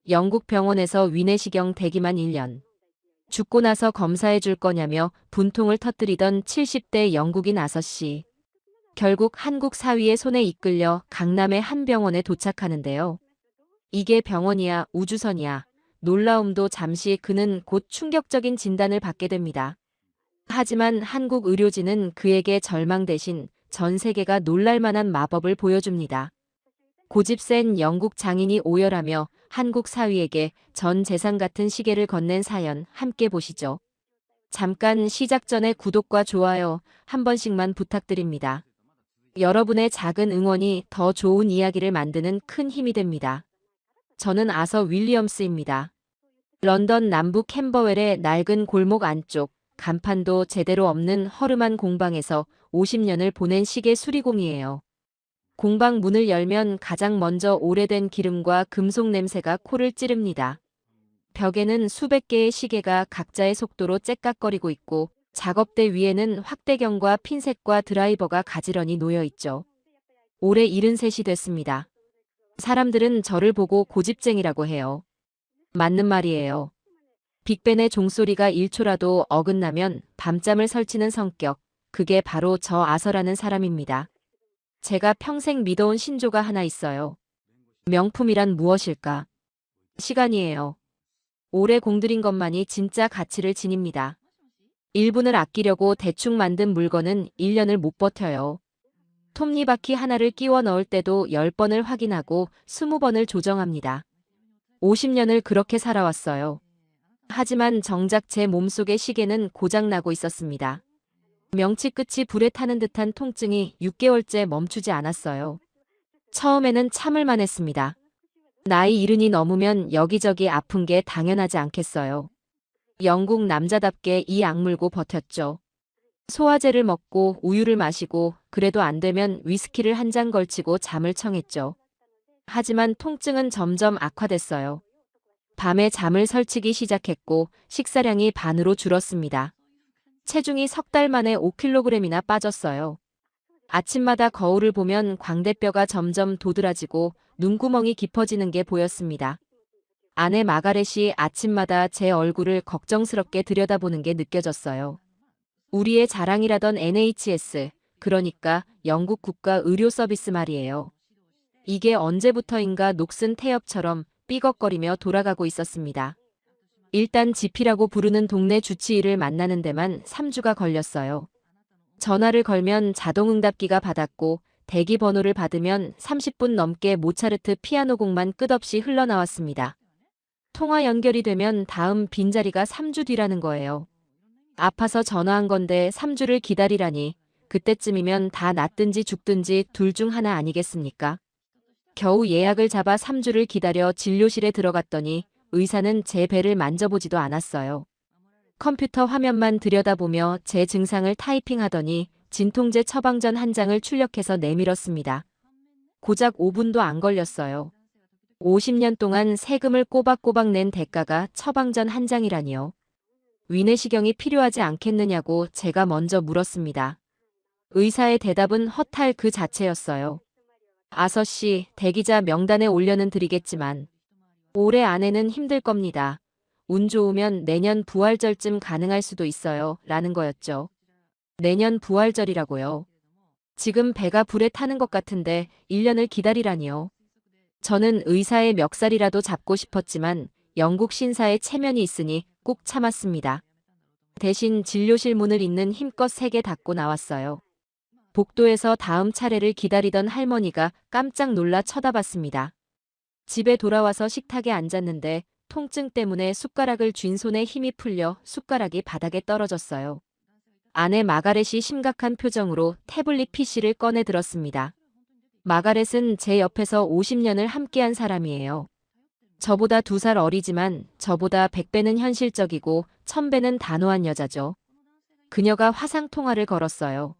영국 병원에서 위내시경 대기만 1년. 죽고 나서 검사해 줄 거냐며 분통을 터뜨리던 70대 영국인 아서씨. 결국 한국 사위의 손에 이끌려 강남의 한 병원에 도착하는데요. 이게 병원이야, 우주선이야. 놀라움도 잠시 그는 곧 충격적인 진단을 받게 됩니다. 하지만 한국 의료진은 그에게 절망 대신 전 세계가 놀랄 만한 마법을 보여줍니다. 고집센 영국 장인이 오열하며 한국 사위에게 전 재산 같은 시계를 건넨 사연 함께 보시죠. 잠깐 시작 전에 구독과 좋아요 한 번씩만 부탁드립니다. 여러분의 작은 응원이 더 좋은 이야기를 만드는 큰 힘이 됩니다. 저는 아서 윌리엄스입니다. 런던 남부 캠버웰의 낡은 골목 안쪽, 간판도 제대로 없는 허름한 공방에서 50년을 보낸 시계 수리공이에요. 공방 문을 열면 가장 먼저 오래된 기름과 금속 냄새가 코를 찌릅니다. 벽에는 수백 개의 시계가 각자의 속도로 째깍거리고 있고 작업대 위에는 확대경과 핀셋과 드라이버가 가지런히 놓여 있죠. 올해 73이 됐습니다. 사람들은 저를 보고 고집쟁이라고 해요. 맞는 말이에요. 빅벤의 종소리가 1초라도 어긋나면 밤잠을 설치는 성격, 그게 바로 저 아서라는 사람입니다. 제가 평생 믿어온 신조가 하나 있어요. 명품이란 무엇일까? 시간이에요. 오래 공들인 것만이 진짜 가치를 지닙니다. 1분을 아끼려고 대충 만든 물건은 1년을 못 버텨요. 톱니바퀴 하나를 끼워 넣을 때도 10번을 확인하고 20번을 조정합니다. 50년을 그렇게 살아왔어요. 하지만 정작 제 몸속의 시계는 고장나고 있었습니다. 명치 끝이 불에 타는 듯한 통증이 6개월째 멈추지 않았어요. 처음에는 참을만 했습니다. 나이 70이 넘으면 여기저기 아픈 게 당연하지 않겠어요. 영국 남자답게 이 악물고 버텼죠. 소화제를 먹고 우유를 마시고 그래도 안 되면 위스키를 한 잔 걸치고 잠을 청했죠. 하지만 통증은 점점 악화됐어요. 밤에 잠을 설치기 시작했고 식사량이 반으로 줄었습니다. 체중이 석 달 만에 5kg이나 빠졌어요. 아침마다 거울을 보면 광대뼈가 점점 도드라지고 눈구멍이 깊어지는 게 보였습니다. 아내 마가렛이 아침마다 제 얼굴을 걱정스럽게 들여다보는 게 느껴졌어요. 우리의 자랑이라던 NHS, 그러니까 영국 국가 의료 서비스 말이에요. 이게 언제부터인가 녹슨 태엽처럼 삐걱거리며 돌아가고 있었습니다. 일단 지피라고 부르는 동네 주치의를 만나는 데만 3주가 걸렸어요. 전화를 걸면 자동응답기가 받았고 대기 번호를 받으면 30분 넘게 모차르트 피아노 곡만 끝없이 흘러나왔습니다. 통화 연결이 되면 다음 빈자리가 3주 뒤라는 거예요. 아파서 전화한 건데 3주를 기다리라니 그때쯤이면 다 낫든지 죽든지 둘 중 하나 아니겠습니까? 겨우 예약을 잡아 3주를 기다려 진료실에 들어갔더니 의사는 제 배를 만져보지도 않았어요. 컴퓨터 화면만 들여다보며 제 증상을 타이핑하더니 진통제 처방전 한 장을 출력해서 내밀었습니다. 고작 5분도 안 걸렸어요. 50년 동안 세금을 꼬박꼬박 낸 대가가 처방전 한 장이라니요. 위내시경이 필요하지 않겠느냐고 제가 먼저 물었습니다. 의사의 대답은 허탈 그 자체였어요. 아서씨, 대기자 명단에 올려는 드리겠지만 올해 안에는 힘들 겁니다. 운 좋으면 내년 부활절쯤 가능할 수도 있어요. 라는 거였죠. 내년 부활절이라고요. 지금 배가 불에 타는 것 같은데 1년을 기다리라니요. 저는 의사의 멱살이라도 잡고 싶었지만 영국 신사의 체면이 있으니 꾹 참았습니다. 대신 진료실 문을 잇는 힘껏 3개 닫고 나왔어요. 복도에서 다음 차례를 기다리던 할머니가 깜짝 놀라 쳐다봤습니다. 집에 돌아와서 식탁에 앉았는데 통증 때문에 숟가락을 쥔 손에 힘이 풀려 숟가락이 바닥에 떨어졌어요. 아내 마가렛이 심각한 표정으로 태블릿 PC를 꺼내 들었습니다. 마가렛은 제 옆에서 50년을 함께한 사람이에요. 저보다 2살 어리지만 저보다 100배는 현실적이고 1000배는 단호한 여자죠. 그녀가 화상 통화를 걸었어요.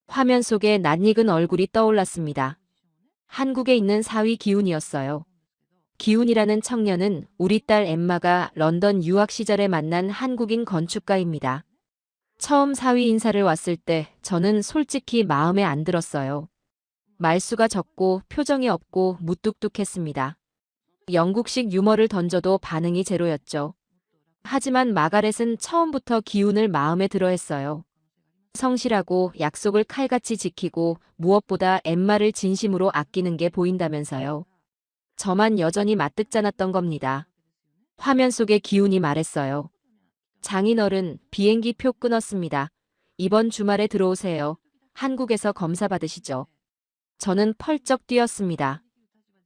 화면 속에 낯익은 얼굴이 떠올랐습니다. 한국에 있는 사위 기훈이었어요. 기훈이라는 청년은 우리 딸 엠마가 런던 유학 시절에 만난 한국인 건축가입니다. 처음 사위 인사를 왔을 때 저는 솔직히 마음에 안 들었어요. 말수가 적고 표정이 없고 무뚝뚝했습니다. 영국식 유머를 던져도 반응이 제로였죠. 하지만 마가렛은 처음부터 기운을 마음에 들어 했어요. 성실하고 약속을 칼같이 지키고 무엇보다 엠마를 진심으로 아끼는 게 보인다면서요. 저만 여전히 마뜩잖았던 겁니다. 화면 속의 기운이 말했어요. 장인어른, 비행기 표 끊었습니다. 이번 주말에 들어오세요. 한국에서 검사 받으시죠. 저는 펄쩍 뛰었습니다.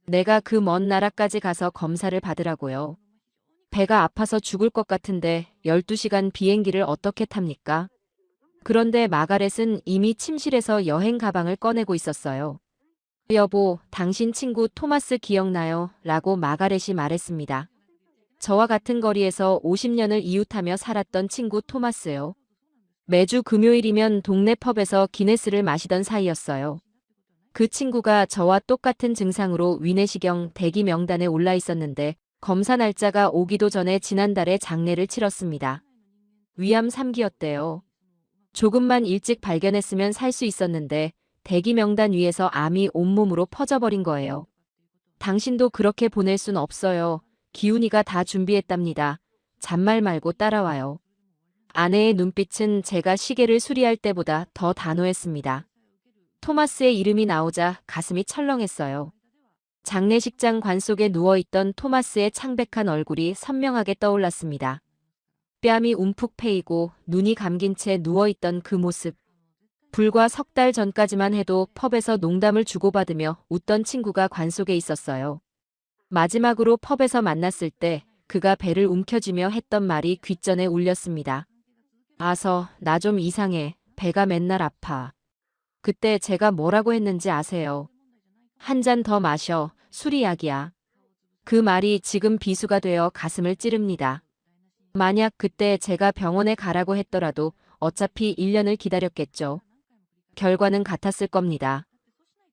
내가 그 먼 나라까지 가서 검사를 받으라고요. 배가 아파서 죽을 것 같은데 12시간 비행기를 어떻게 탑니까? 그런데 마가렛은 이미 침실에서 여행 가방을 꺼내고 있었어요. 여보, 당신 친구 토마스 기억나요? 라고 마가렛이 말했습니다. 저와 같은 거리에서 50년을 이웃하며 살았던 친구 토마스요. 매주 금요일이면 동네 펍에서 기네스를 마시던 사이였어요. 그 친구가 저와 똑같은 증상으로 위내시경 대기 명단에 올라 있었는데 검사 날짜가 오기도 전에 지난달에 장례를 치렀습니다. 위암 3기였대요. 조금만 일찍 발견했으면 살 수 있었는데 대기 명단 위에서 암이 온몸으로 퍼져버린 거예요. 당신도 그렇게 보낼 순 없어요. 기훈이가 다 준비했답니다. 잔말 말고 따라와요. 아내의 눈빛은 제가 시계를 수리할 때보다 더 단호했습니다. 토마스의 이름이 나오자 가슴이 철렁했어요. 장례식장 관 속에 누워있던 토마스의 창백한 얼굴이 선명하게 떠올랐습니다. 뺨이 움푹 패이고 눈이 감긴 채 누워있던 그 모습. 불과 석 달 전까지만 해도 펍에서 농담을 주고받으며 웃던 친구가 관 속에 있었어요. 마지막으로 펍에서 만났을 때 그가 배를 움켜쥐며 했던 말이 귓전에 울렸습니다. 아서, 나 좀 이상해. 배가 맨날 아파. 그때 제가 뭐라고 했는지 아세요? 한 잔 더 마셔. 술이 약이야. 그 말이 지금 비수가 되어 가슴을 찌릅니다. 만약 그때 제가 병원에 가라고 했더라도 어차피 1년을 기다렸겠죠. 결과는 같았을 겁니다.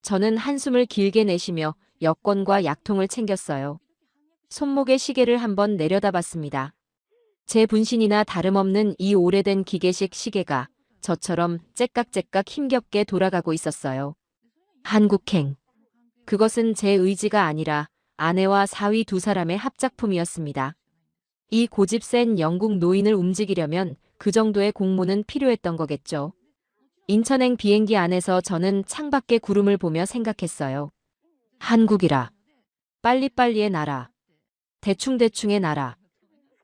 저는 한숨을 길게 내쉬며 여권과 약통을 챙겼어요. 손목에 시계를 한번 내려다봤습니다. 제 분신이나 다름없는 이 오래된 기계식 시계가 저처럼 째깍째깍 힘겹게 돌아가고 있었어요. 한국행. 그것은 제 의지가 아니라 아내와 사위 두 사람의 합작품이었습니다. 이 고집 센 영국 노인을 움직이려면 그 정도의 공모는 필요했던 거겠죠. 인천행 비행기 안에서 저는 창밖의 구름을 보며 생각했어요. 한국이라. 빨리빨리의 나라. 대충대충의 나라.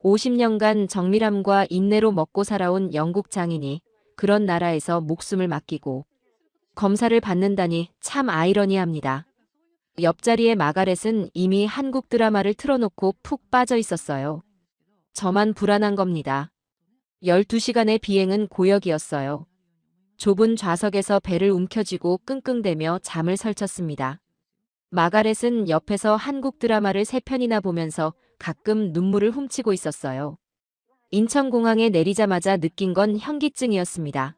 50년간 정밀함과 인내로 먹고 살아온 영국 장인이 그런 나라에서 목숨을 맡기고 검사를 받는다니 참 아이러니합니다. 옆자리의 마가렛은 이미 한국 드라마를 틀어놓고 푹 빠져 있었어요. 저만 불안한 겁니다. 12시간의 비행은 고역이었어요. 좁은 좌석에서 배를 움켜쥐고 끙끙대며 잠을 설쳤습니다. 마가렛은 옆에서 한국 드라마를 3편이나 보면서 가끔 눈물을 훔치고 있었어요. 인천공항에 내리자마자 느낀 건 현기증이었습니다.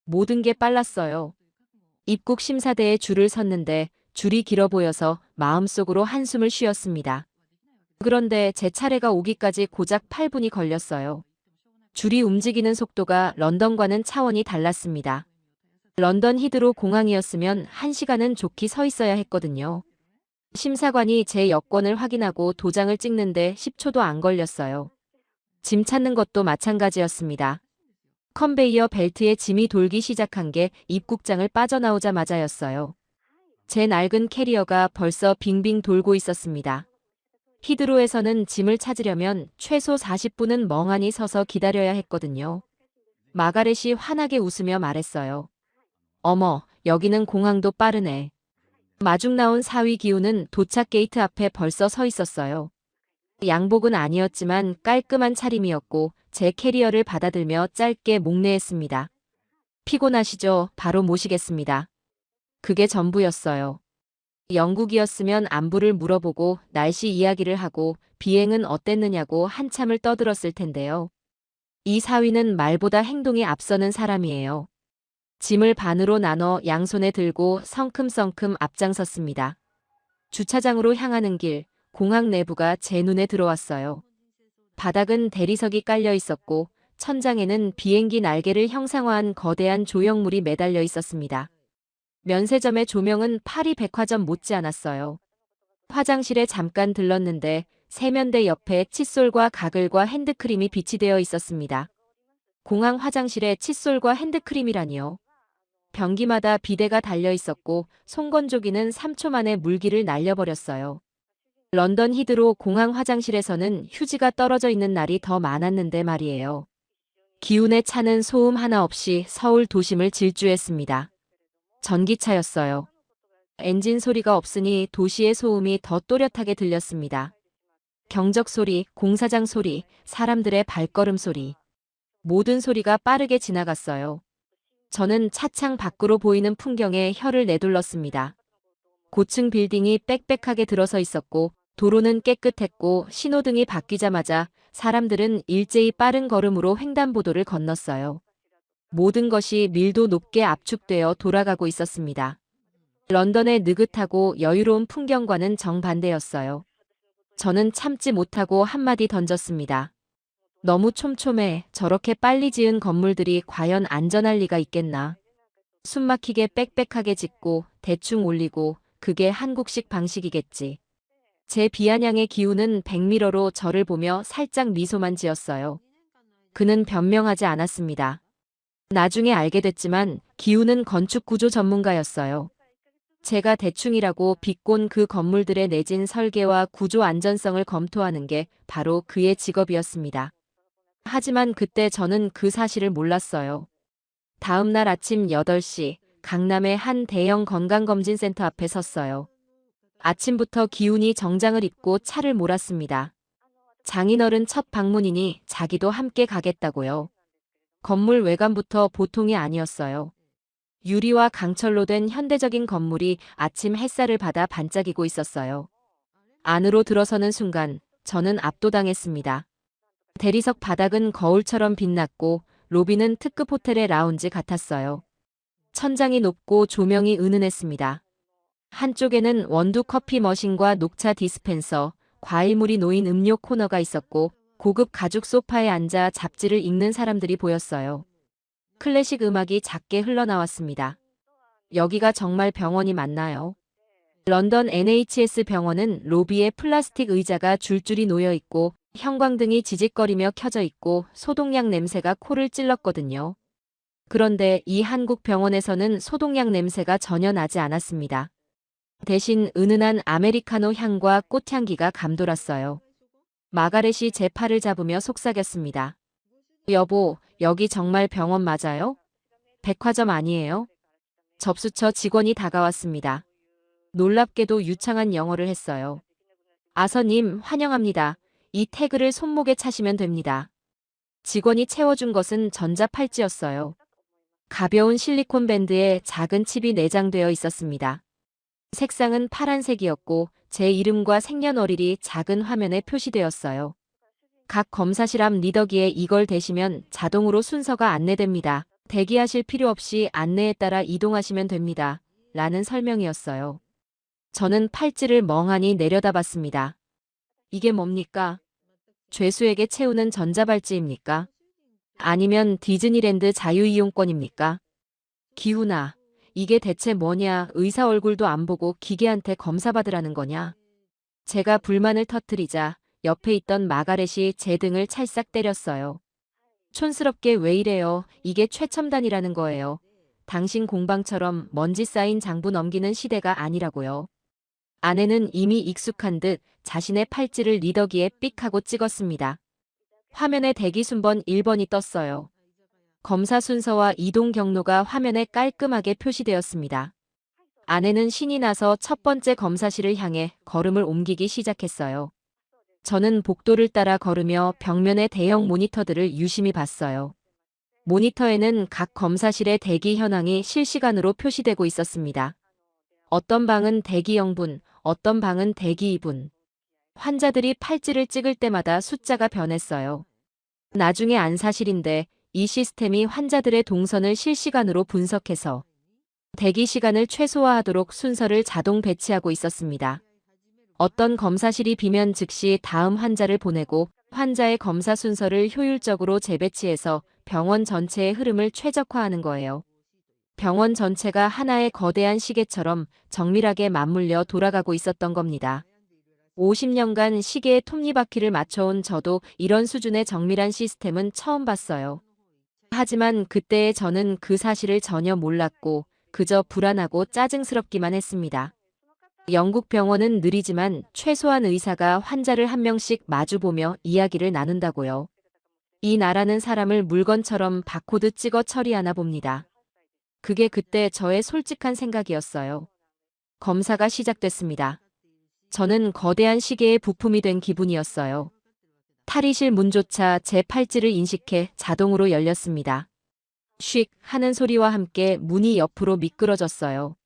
모든 게 빨랐어요. 입국 심사대에 줄을 섰는데 줄이 길어 보여서 마음속으로 한숨을 쉬었습니다. 그런데 제 차례가 오기까지 고작 8분이 걸렸어요. 줄이 움직이는 속도가 런던과는 차원이 달랐습니다. 런던 히드로 공항이었으면 1시간은 좋게 서 있어야 했거든요. 심사관이 제 여권을 확인하고 도장을 찍는데 10초도 안 걸렸어요. 짐 찾는 것도 마찬가지였습니다. 컨베이어 벨트에 짐이 돌기 시작한 게 입국장을 빠져나오자마자였어요. 제 낡은 캐리어가 벌써 빙빙 돌고 있었습니다. 히드로에서는 짐을 찾으려면 최소 40분은 멍하니 서서 기다려야 했거든요. 마가렛이 환하게 웃으며 말했어요. 어머, 여기는 공항도 빠르네. 마중 나온 사위 기훈은 도착 게이트 앞에 벌써 서 있었어요. 양복은 아니었지만 깔끔한 차림이었고 제 캐리어를 받아들며 짧게 목례했습니다. 피곤하시죠? 바로 모시겠습니다. 그게 전부였어요. 영국이었으면 안부를 물어보고 날씨 이야기를 하고 비행은 어땠느냐고 한참을 떠들었을 텐데요. 이 사위는 말보다 행동이 앞서는 사람이에요. 짐을 반으로 나눠 양손에 들고 성큼성큼 앞장섰습니다. 주차장으로 향하는 길, 공항 내부가 제 눈에 들어왔어요. 바닥은 대리석이 깔려 있었고 천장에는 비행기 날개를 형상화한 거대한 조형물이 매달려 있었습니다. 면세점의 조명은 파리 백화점 못지않았어요. 화장실에 잠깐 들렀는데 세면대 옆에 칫솔과 가글과 핸드크림이 비치되어 있었습니다. 공항 화장실에 칫솔과 핸드크림이라니요. 변기마다 비데가 달려 있었고 송건조기는 3초 만에 물기를 날려버렸어요. 런던 히드로 공항 화장실에서는 휴지가 떨어져 있는 날이 더 많았는데 말이에요. 기운에 차는 소음 하나 없이 서울 도심을 질주했습니다. 전기차였어요. 엔진 소리가 없으니 도시의 소음이 더 또렷하게 들렸습니다. 경적 소리, 공사장 소리, 사람들의 발걸음 소리. 모든 소리가 빠르게 지나갔어요. 저는 차창 밖으로 보이는 풍경에 혀를 내둘렀습니다. 고층 빌딩이 빽빽하게 들어서 있었고 도로는 깨끗했고 신호등이 바뀌자마자 사람들은 일제히 빠른 걸음으로 횡단보도를 건넜어요. 모든 것이 밀도 높게 압축되어 돌아가고 있었습니다. 런던의 느긋하고 여유로운 풍경과는 정반대였어요. 저는 참지 못하고 한마디 던졌습니다. 너무 촘촘해. 저렇게 빨리 지은 건물들이 과연 안전할 리가 있겠나. 숨막히게 빽빽하게 짓고 대충 올리고 그게 한국식 방식이겠지. 제 비아냥의 기운은 백미러로 저를 보며 살짝 미소만 지었어요. 그는 변명하지 않았습니다. 나중에 알게 됐지만 기우는 건축구조 전문가였어요. 제가 대충이라고 비꼰 그 건물들의 내진 설계와 구조 안전성을 검토하는 게 바로 그의 직업이었습니다. 하지만 그때 저는 그 사실을 몰랐어요. 다음 날 아침 8시 강남의 한 대형 건강검진센터 앞에 섰어요. 아침부터 기훈이 정장을 입고 차를 몰았습니다. 장인어른 첫 방문이니 자기도 함께 가겠다고요. 건물 외관부터 보통이 아니었어요. 유리와 강철로 된 현대적인 건물이 아침 햇살을 받아 반짝이고 있었어요. 안으로 들어서는 순간 저는 압도당했습니다. 대리석 바닥은 거울처럼 빛났고 로비는 특급 호텔의 라운지 같았어요. 천장이 높고 조명이 은은했습니다. 한쪽에는 원두 커피 머신과 녹차 디스펜서, 과일물이 놓인 음료 코너가 있었고 고급 가죽 소파에 앉아 잡지를 읽는 사람들이 보였어요. 클래식 음악이 작게 흘러나왔습니다. 여기가 정말 병원이 맞나요? 런던 NHS 병원은 로비에 플라스틱 의자가 줄줄이 놓여 있고 형광등이 지직거리며 켜져 있고 소독약 냄새가 코를 찔렀거든요. 그런데 이 한국 병원에서는 소독약 냄새가 전혀 나지 않았습니다. 대신 은은한 아메리카노 향과 꽃향기가 감돌았어요. 마가렛이 제 팔을 잡으며 속삭였습니다. 여보, 여기 정말 병원 맞아요? 백화점 아니에요? 접수처 직원이 다가왔습니다. 놀랍게도 유창한 영어를 했어요. 아서님, 환영합니다. 이 태그를 손목에 차시면 됩니다. 직원이 채워준 것은 전자팔찌였어요. 가벼운 실리콘 밴드에 작은 칩이 내장되어 있었습니다. 색상은 파란색이었고 제 이름과 생년월일이 작은 화면에 표시되었어요. 각 검사실 앞 리더기에 이걸 대시면 자동으로 순서가 안내됩니다. 대기하실 필요 없이 안내에 따라 이동하시면 됩니다. 라는 설명이었어요. 저는 팔찌를 멍하니 내려다봤습니다. 이게 뭡니까? 죄수에게 채우는 전자발찌입니까? 아니면 디즈니랜드 자유이용권입니까? 기훈아, 이게 대체 뭐냐? 의사 얼굴도 안 보고 기계한테 검사받으라는 거냐? 제가 불만을 터뜨리자 옆에 있던 마가렛이 제 등을 찰싹 때렸어요. 촌스럽게 왜 이래요? 이게 최첨단이라는 거예요. 당신 공방처럼 먼지 쌓인 장부 넘기는 시대가 아니라고요. 아내는 이미 익숙한 듯 자신의 팔찌를 리더기에 삑 하고 찍었습니다. 화면에 대기 순번 1번이 떴어요. 검사 순서와 이동 경로가 화면에 깔끔하게 표시되었습니다. 아내는 신이 나서 첫 번째 검사실을 향해 걸음을 옮기기 시작했어요. 저는 복도를 따라 걸으며 벽면의 대형 모니터들을 유심히 봤어요. 모니터에는 각 검사실의 대기 현황이 실시간으로 표시되고 있었습니다. 어떤 방은 대기 0분, 어떤 방은 대기 2분. 환자들이 팔찌를 찍을 때마다 숫자가 변했어요. 나중에 안 사실인데 이 시스템이 환자들의 동선을 실시간으로 분석해서 대기 시간을 최소화하도록 순서를 자동 배치하고 있었습니다. 어떤 검사실이 비면 즉시 다음 환자를 보내고 환자의 검사 순서를 효율적으로 재배치해서 병원 전체의 흐름을 최적화하는 거예요. 병원 전체가 하나의 거대한 시계처럼 정밀하게 맞물려 돌아가고 있었던 겁니다. 50년간 시계의 톱니바퀴를 맞춰온 저도 이런 수준의 정밀한 시스템은 처음 봤어요. 하지만 그때의 저는 그 사실을 전혀 몰랐고 그저 불안하고 짜증스럽기만 했습니다. 영국 병원은 느리지만 최소한 의사가 환자를 한 명씩 마주보며 이야기를 나눈다고요. 이 나라는 사람을 물건처럼 바코드 찍어 처리하나 봅니다. 그게 그때 저의 솔직한 생각이었어요. 검사가 시작됐습니다. 저는 거대한 시계의 부품이 된 기분이었어요. 탈의실 문조차 제 팔찌를 인식해 자동으로 열렸습니다. 쉭 하는 소리와 함께 문이 옆으로 미끄러졌어요.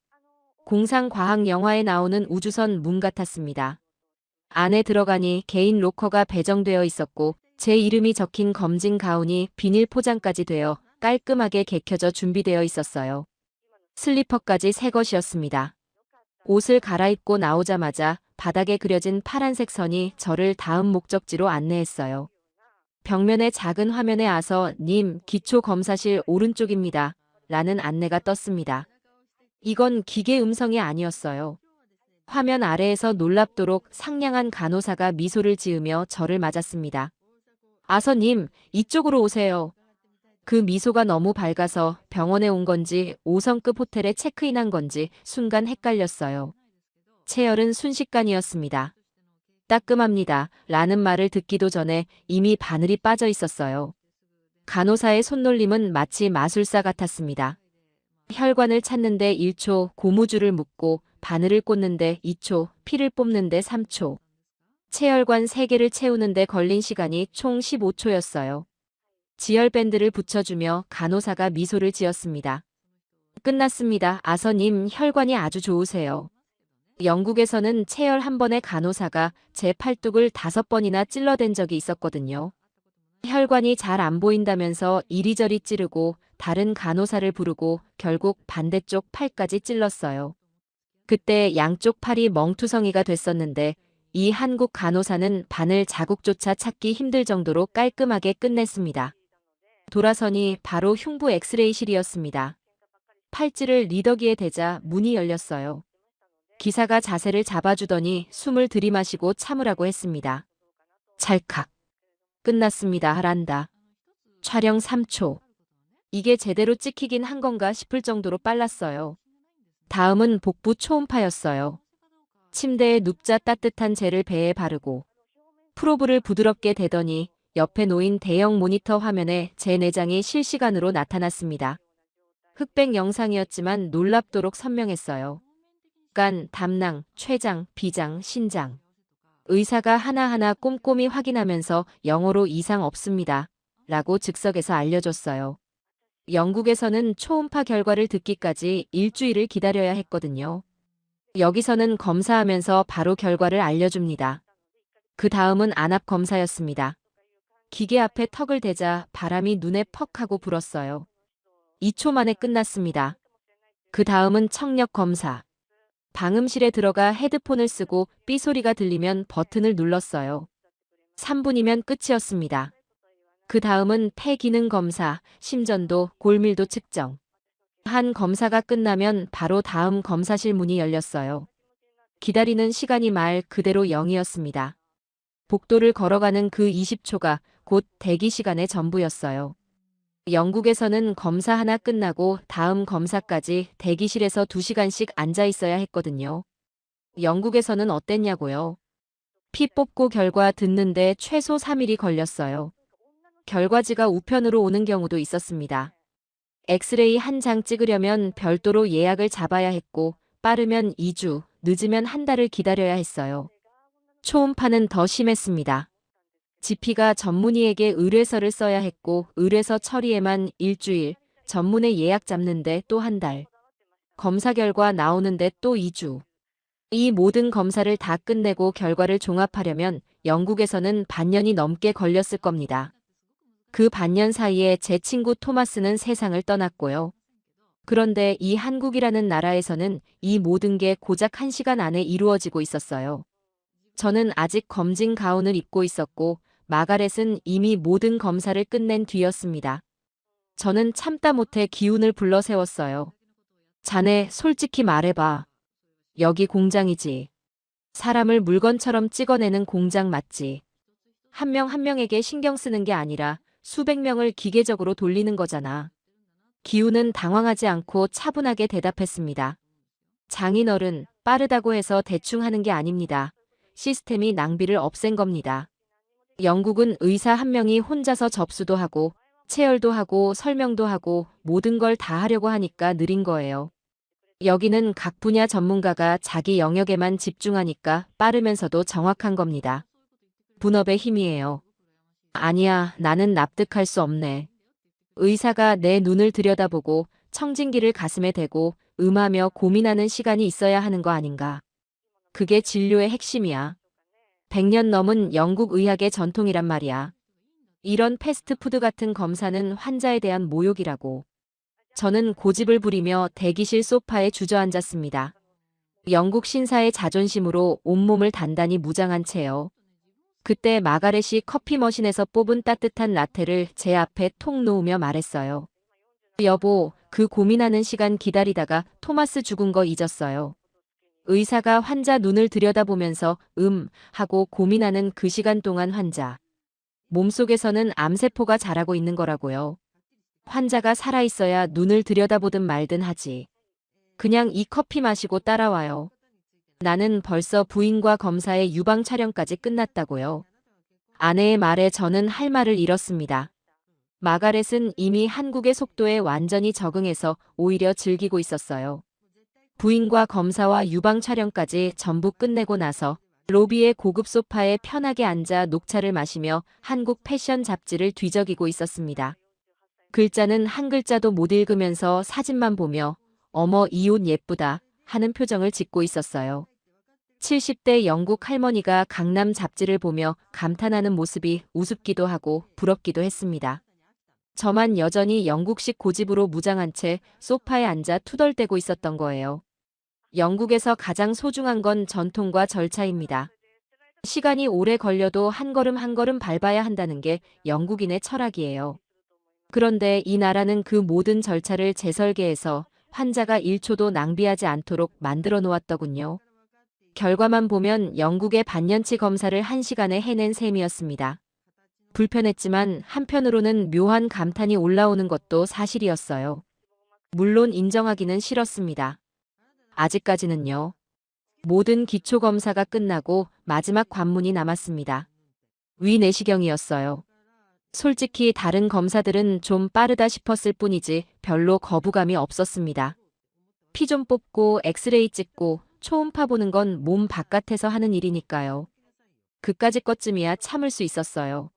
공상과학 영화에 나오는 우주선 문 같았습니다. 안에 들어가니 개인 로커가 배정되어 있었고 제 이름이 적힌 검진 가운이 비닐 포장까지 되어 깔끔하게 개켜져 준비되어 있었어요. 슬리퍼까지 새 것이었습니다. 옷을 갈아입고 나오자마자 바닥에 그려진 파란색 선이 저를 다음 목적지로 안내했어요. 벽면의 작은 화면에 아서 님 기초검사실 오른쪽입니다. 라는 안내가 떴습니다. 이건 기계 음성이 아니었어요. 화면 아래에서 놀랍도록 상냥한 간호사가 미소를 지으며 저를 맞았습니다. 아서님, 이쪽으로 오세요. 그 미소가 너무 밝아서 병원에 온 건지 5성급 호텔에 체크인한 건지 순간 헷갈렸어요. 체열은 순식간이었습니다. 따끔합니다. 라는 말을 듣기도 전에 이미 바늘이 빠져 있었어요. 간호사의 손놀림은 마치 마술사 같았습니다. 혈관을 찾는데 1초, 고무줄을 묶고 바늘을 꽂는데 2초, 피를 뽑는데 3초. 체혈관 3개를 채우는데 걸린 시간이 총 15초였어요. 지혈밴드를 붙여주며 간호사가 미소를 지었습니다. 끝났습니다. 아서님, 혈관이 아주 좋으세요. 영국에서는 체열 한 번에 간호사가 제 팔뚝을 5번이나 찔러댄 적이 있었거든요. 혈관이 잘 안 보인다면서 이리저리 찌르고 다른 간호사를 부르고 결국 반대쪽 팔까지 찔렀어요. 그때 양쪽 팔이 멍투성이가 됐었는데 이 한국 간호사는 바늘 자국조차 찾기 힘들 정도로 깔끔하게 끝냈습니다. 돌아서니 바로 흉부 엑스레이실이었습니다. 팔찌를 리더기에 대자 문이 열렸어요. 기사가 자세를 잡아주더니 숨을 들이마시고 참으라고 했습니다. 찰칵. 끝났습니다. 하란다. 촬영 3초. 이게 제대로 찍히긴 한 건가 싶을 정도로 빨랐어요. 다음은 복부 초음파였어요. 침대에 눕자 따뜻한 젤을 배에 바르고 프로브를 부드럽게 대더니 옆에 놓인 대형 모니터 화면에 제 내장이 실시간으로 나타났습니다. 흑백 영상이었지만 놀랍도록 선명했어요. 간, 담낭, 췌장, 비장, 신장. 의사가 하나하나 꼼꼼히 확인하면서 영어로 이상 없습니다. 라고 즉석에서 알려줬어요. 영국에서는 초음파 결과를 듣기까지 일주일을 기다려야 했거든요. 여기서는 검사하면서 바로 결과를 알려줍니다. 그 다음은 안압 검사였습니다. 기계 앞에 턱을 대자 바람이 눈에 퍽 하고 불었어요. 2초 만에 끝났습니다. 그 다음은 청력 검사. 방음실에 들어가 헤드폰을 쓰고 삐 소리가 들리면 버튼을 눌렀어요. 3분이면 끝이었습니다. 그 다음은 폐 기능 검사, 심전도, 골밀도 측정. 한 검사가 끝나면 바로 다음 검사실 문이 열렸어요. 기다리는 시간이 말 그대로 0이었습니다. 복도를 걸어가는 그 20초가 곧 대기 시간의 전부였어요. 영국에서는 검사 하나 끝나고 다음 검사까지 대기실에서 2시간씩 앉아 있어야 했거든요. 영국에서는 어땠냐고요? 피 뽑고 결과 듣는데 최소 3일이 걸렸어요. 결과지가 우편으로 오는 경우도 있었습니다. 엑스레이 한 장 찍으려면 별도로 예약을 잡아야 했고 빠르면 2주, 늦으면 한 달을 기다려야 했어요. 초음파는 더 심했습니다. GP가 전문의에게 의뢰서를 써야 했고 의뢰서 처리에만 일주일, 전문의 예약 잡는데 또 한 달. 검사 결과 나오는데 또 2주. 이 모든 검사를 다 끝내고 결과를 종합하려면 영국에서는 반년이 넘게 걸렸을 겁니다. 그 반년 사이에 제 친구 토마스는 세상을 떠났고요. 그런데 이 한국이라는 나라에서는 이 모든 게 고작 1시간 안에 이루어지고 있었어요. 저는 아직 검진 가운을 입고 있었고 마가렛은 이미 모든 검사를 끝낸 뒤였습니다. 저는 참다 못해 기운을 불러 세웠어요. 자네 솔직히 말해봐. 여기 공장이지. 사람을 물건처럼 찍어내는 공장 맞지. 한 명 한 명에게 신경 쓰는 게 아니라 수백 명을 기계적으로 돌리는 거잖아. 기우는 당황하지 않고 차분하게 대답했습니다. 장인어른, 빠르다고 해서 대충 하는 게 아닙니다. 시스템이 낭비를 없앤 겁니다. 영국은 의사 한 명이 혼자서 접수도 하고 체열도 하고 설명도 하고 모든 걸 다 하려고 하니까 느린 거예요. 여기는 각 분야 전문가가 자기 영역에만 집중하니까 빠르면서도 정확한 겁니다. 분업의 힘이에요. 아니야, 나는 납득할 수 없네. 의사가 내 눈을 들여다보고 청진기를 가슴에 대고 음하며 고민하는 시간이 있어야 하는 거 아닌가. 그게 진료의 핵심이야. 100년 넘은 영국 의학의 전통이란 말이야. 이런 패스트푸드 같은 검사는 환자에 대한 모욕이라고. 저는 고집을 부리며 대기실 소파에 주저앉았습니다. 영국 신사의 자존심으로 온몸을 단단히 무장한 채요. 그때 마가렛이 커피 머신에서 뽑은 따뜻한 라테를 제 앞에 톡 놓으며 말했어요. 여보, 그 고민하는 시간 기다리다가 토마스 죽은 거 잊었어요. 의사가 환자 눈을 들여다보면서 하고 고민하는 그 시간 동안 환자 몸속에서는 암세포가 자라고 있는 거라고요. 환자가 살아있어야 눈을 들여다보든 말든 하지. 그냥 이 커피 마시고 따라와요. 나는 벌써 부인과 검사의 유방 촬영까지 끝났다고요. 아내의 말에 저는 할 말을 잃었습니다. 마가렛은 이미 한국의 속도에 완전히 적응해서 오히려 즐기고 있었어요. 부인과 검사와 유방 촬영까지 전부 끝내고 나서 로비의 고급 소파에 편하게 앉아 녹차를 마시며 한국 패션 잡지를 뒤적이고 있었습니다. 글자는 한 글자도 못 읽으면서 사진만 보며 어머 이 옷 예쁘다 하는 표정을 짓고 있었어요. 70대 영국 할머니가 강남 잡지를 보며 감탄하는 모습이 우습기도 하고 부럽기도 했습니다. 저만 여전히 영국식 고집으로 무장한 채 소파에 앉아 투덜대고 있었던 거예요. 영국에서 가장 소중한 건 전통과 절차입니다. 시간이 오래 걸려도 한 걸음 한 걸음 밟아야 한다는 게 영국인의 철학이에요. 그런데 이 나라는 그 모든 절차를 재설계해서 환자가 1초도 낭비하지 않도록 만들어 놓았더군요. 결과만 보면 영국의 반년치 검사를 1시간에 해낸 셈이었습니다. 불편했지만 한편으로는 묘한 감탄이 올라오는 것도 사실이었어요. 물론 인정하기는 싫었습니다. 아직까지는요. 모든 기초검사가 끝나고 마지막 관문이 남았습니다. 위내시경이었어요. 솔직히 다른 검사들은 좀 빠르다 싶었을 뿐이지 별로 거부감이 없었습니다. 피 좀 뽑고 엑스레이 찍고 초음파 보는 건 몸 바깥에서 하는 일이니까요. 그까짓 것쯤이야 참을 수 있었어요.